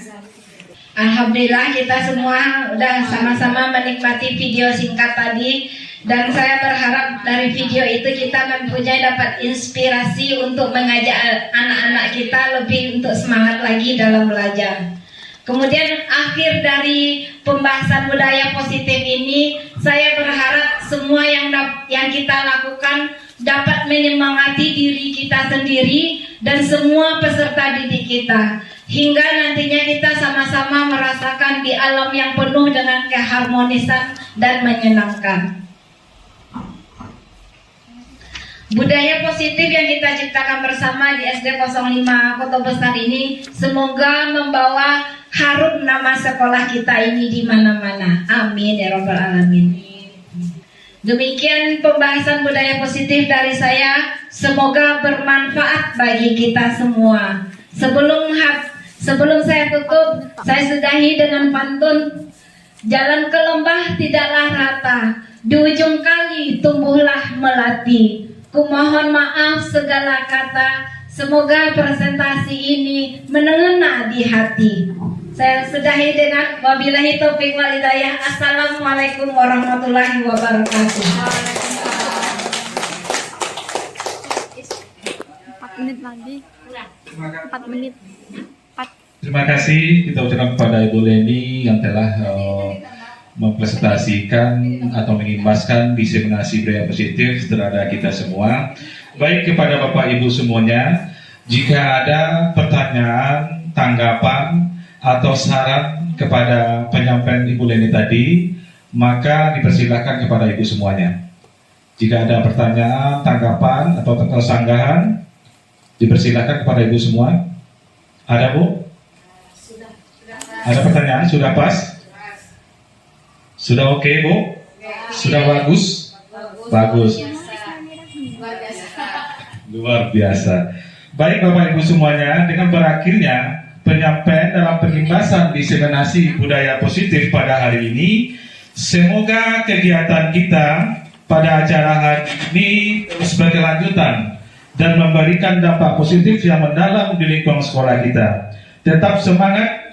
Alhamdulillah kita semua udah sama-sama menikmati video singkat tadi Dan saya berharap dari video itu kita mempunyai dapat inspirasi untuk mengajak anak-anak kita lebih untuk semangat lagi dalam belajar. Kemudian akhir dari pembahasan budaya positif ini, saya berharap semua yang kita lakukan dapat menyemangati diri kita sendiri dan semua peserta didik kita, hingga nantinya kita sama-sama merasakan di alam yang penuh dengan keharmonisan dan menyenangkan. Budaya positif yang kita ciptakan bersama di SD 05 Kota Besar ini semoga membawa harum nama sekolah kita ini di mana-mana. Amin ya rabbal alamin. Demikian pembahasan budaya positif dari saya. Semoga bermanfaat bagi kita semua. Sebelum saya tutup, saya sudahi dengan pantun. Jalan ke lembah tidaklah rata, di ujung kali tumbuhlah melati. Kumohon maaf segala kata, semoga presentasi ini mengena di hati. Saya sudahi dengan wabillahi taufiq wal hidayah. Assalamualaikum warahmatullahi wabarakatuh. 4 menit lagi. 4 menit. Terima kasih kita ucapkan kepada Ibu Leni yang telah mempresentasikan atau mengimbaskan diseminasi budaya positif terhadap kita semua. Baik, kepada Bapak Ibu semuanya, jika ada pertanyaan, tanggapan atau saran kepada penyampaian Ibu Leni tadi, maka dipersilakan kepada Ibu semuanya. Jika ada pertanyaan, tanggapan atau sanggahan, dipersilakan kepada Ibu semua. Ada Bu? Ada pertanyaan? Sudah pas? Sudah oke, Bu? Sudah bagus? Bagus. Luar biasa. Baik Bapak Ibu semuanya, dengan berakhirnya penyampaian dalam pengibasan diseminasi budaya positif pada hari ini, semoga kegiatan kita pada acara hari ini sebagai lanjutan dan memberikan dampak positif yang mendalam di lingkungan sekolah kita. Tetap semangat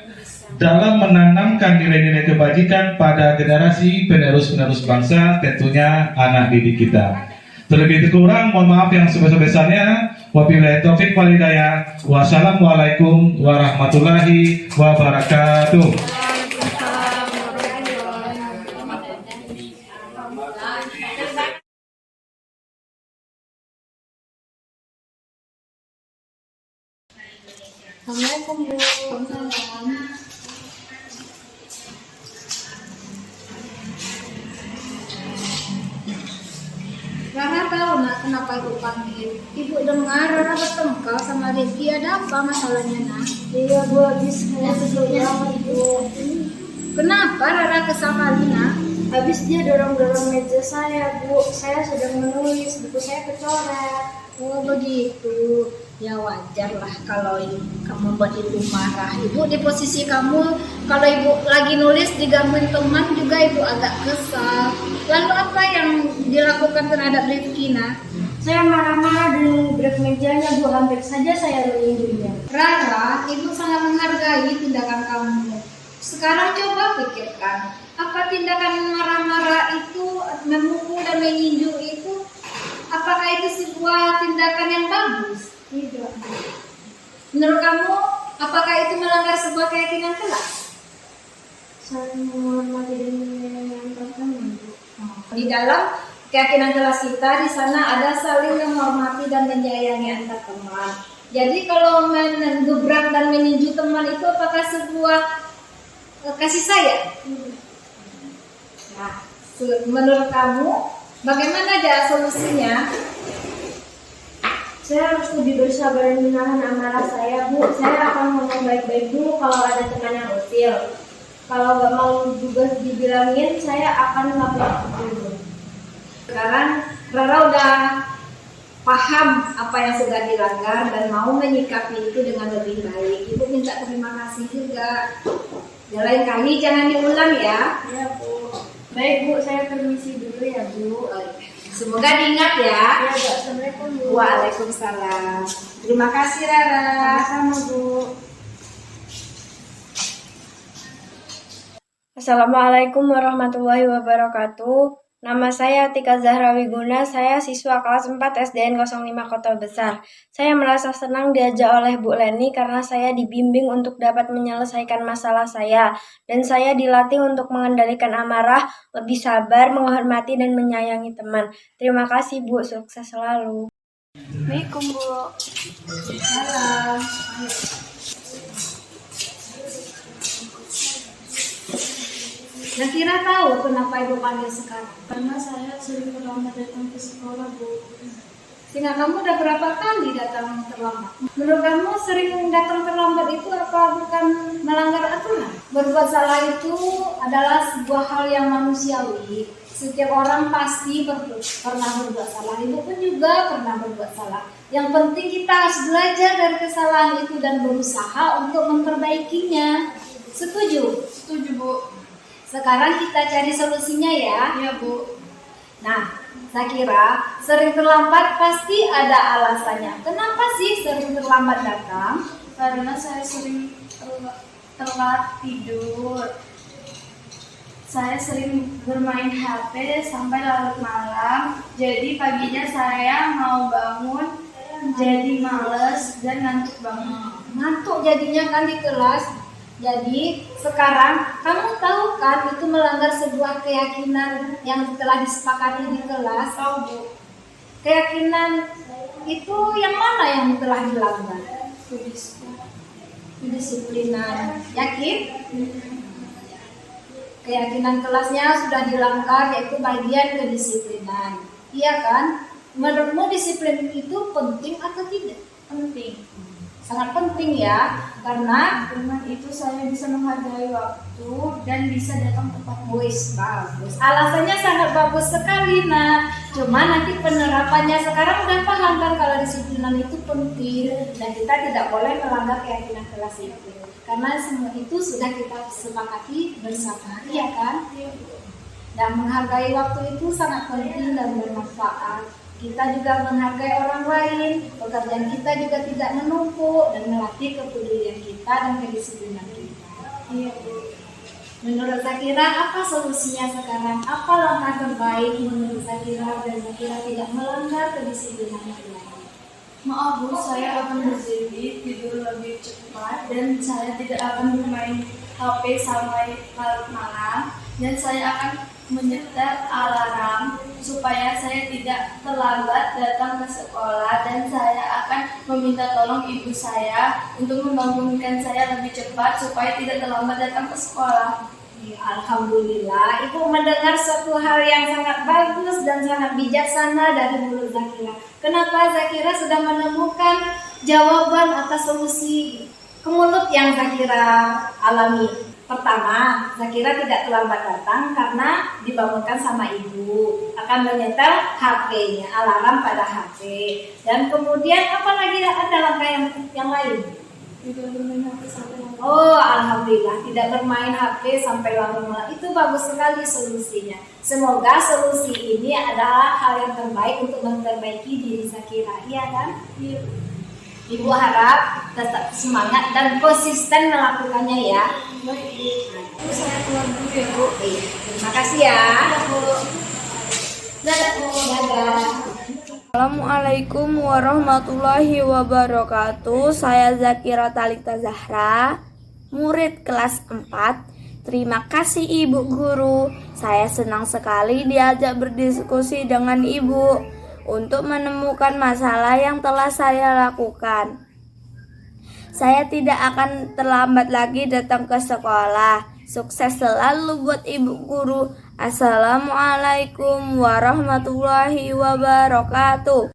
dalam menanamkan nilai-nilai kebajikan pada generasi penerus-penerus bangsa, tentunya anak didik kita. Terlebih kurang, mohon maaf yang sebesar-besarnya. Wabillahi taufiq wal hidayah. Wassalamualaikum warahmatullahi wabarakatuh. Assalamualaikum Bu. Rara tahu nak kenapa ibu panggil. Ibu dengar Rara bertengkar sama Rizky, ada apa masalahnya nak? Iya Bu, habis saya sebelumnya sama Ibu. Kenapa Rara kesal kali nak? Habis dia dorong-dorong meja saya Bu, saya sedang menulis, buku saya kecoret. Oh begitu. Ya wajar lah kalau kamu buat ibu marah. Ibu di posisi kamu, kalau ibu lagi nulis digangguin teman juga ibu agak kesal. Lalu apa yang dilakukan terhadap Rifki nak? Saya marah-marah dan break mejanya Bu, hampir saja saya meninjunya. Rara, ibu sangat menghargai tindakan kamu. Sekarang coba pikirkan, apa tindakan marah-marah itu, memukul dan meninju itu, apakah itu sebuah tindakan yang bagus? Tidak. Menurut kamu, apakah itu melanggar sebuah keyakinan kelas? Saling menghormati dan menyenangkan teman Bu. Di dalam keyakinan kelas kita, di sana ada saling menghormati dan menyayangi antar teman. Jadi kalau mengebrak dan meninju teman itu apakah sebuah kasih sayang? Nah, menurut kamu bagaimana ada solusinya? Saya harus lebih bersabar dan menahan amarah saya Bu. Saya akan ngomong baik-baik dulu kalau ada teman yang usil. Kalau gak mau juga dibilangin, saya akan lapor dulu. Sekarang Rara udah paham apa yang sudah dilanggar dan mau menyikapi itu dengan lebih baik. Ibu minta terima kasih juga. Ya lain kali jangan diulang ya. Ya Bu. Baik Bu, saya permisi dulu ya Bu. Semoga diingat ya. Ya Bu, Assalamualaikum Bu. Waalaikumsalam. Terima kasih Rara. Sama-sama Bu. Assalamualaikum warahmatullahi wabarakatuh. Nama saya Tika Zahra Wiguna, saya siswa kelas 4 SDN 05 Kota Besar. Saya merasa senang diajak oleh Bu Leni karena saya dibimbing untuk dapat menyelesaikan masalah saya. Dan saya dilatih untuk mengendalikan amarah, lebih sabar, menghormati, dan menyayangi teman. Terima kasih Bu, sukses selalu. Assalamualaikum Bu. Salam. Zakira tahu kenapa ibu panggil sekarang? Karena saya sering terlambat datang ke sekolah Bu. Sehingga kamu udah berapa kali datang terlambat? Menurut kamu sering datang terlambat itu apa bukan melanggar aturan? Berbuat salah itu adalah sebuah hal yang manusiawi. Setiap orang pasti pernah berbuat salah. Ibu pun juga pernah berbuat salah. Yang penting kita harus belajar dari kesalahan itu dan berusaha untuk memperbaikinya. Setuju? Setuju Bu. Sekarang kita cari solusinya ya. Iya Bu. Nah, saya kira sering terlambat pasti ada alasannya. Kenapa sih sering terlambat datang? Karena saya sering telat tidur. Saya sering bermain HP sampai larut malam. Jadi paginya saya mau bangun jadi males dan ngantuk banget. Ngantuk jadinya kan di kelas. Jadi sekarang kamu tahu kan itu melanggar sebuah keyakinan yang telah disepakati di kelas. Tahu Bu. Keyakinan itu yang mana yang telah dilanggar? Kedisiplinan. Yakin? Keyakinan kelasnya sudah dilanggar, yaitu bagian kedisiplinan. Iya kan? Menurutmu disiplin itu penting atau tidak? Penting. Sangat penting ya, karena Dengan itu saya bisa menghargai waktu dan bisa datang tepat. bagus. Alasannya sangat bagus sekali, nah. Cuma nanti penerapannya sekarang udah paham kan kalau disiplinan itu penting dan kita tidak boleh melanggar keyakinan kelas itu. Karena semua itu sudah kita sepakati bersama, iya kan? Dan menghargai waktu itu sangat penting dan bermanfaat. Kita juga menghargai orang lain, pekerjaan kita juga tidak menumpuk dan melatih kepedulian kita dan kedisiplinan kita. Iya Bu. Menurut Zakira, apa solusinya sekarang? Apa langkah terbaik menurut Zakira dan Zakira tidak melanggar kedisiplinan kita? Maaf Bu, saya akan berjanji tidur lebih cepat dan saya tidak akan bermain HP sampai larut malam dan saya akan menyetel alarm supaya saya tidak terlambat datang ke sekolah dan saya akan meminta tolong ibu saya untuk membangunkan saya lebih cepat supaya tidak terlambat datang ke sekolah. Ya, Alhamdulillah, Ibu mendengar suatu hal yang sangat bagus dan sangat bijaksana dari mulut Zakira. Kenapa Zakira sudah menemukan jawaban atas solusi ke mulut yang Zakira alami? Pertama, Zakira tidak terlambat datang karena dibangunkan sama ibu. Akan menyetel HP-nya, alarm pada HP. Dan kemudian apa lagi ada langkah yang lain? Tidak bermain HP sampai larut. Oh, alhamdulillah tidak bermain HP sampai larut malam. Itu bagus sekali solusinya. Semoga solusi ini adalah hal yang terbaik untuk memperbaiki diri Zakira. Iya kan? Iya. Ibu harap tetap semangat dan konsisten melakukannya ya. Baik Bu. Saya keluar dulu ya Bu. Terima kasih ya. Dadah Bu. Dadah. Assalamualaikum warahmatullahi wabarakatuh. Saya Zakira Talita Zahra, murid kelas 4. Terima kasih Ibu Guru. Saya senang sekali diajak berdiskusi dengan Ibu untuk menemukan masalah yang telah saya lakukan. Saya tidak akan terlambat lagi datang ke sekolah. Sukses selalu buat Ibu Guru. Assalamualaikum warahmatullahi wabarakatuh.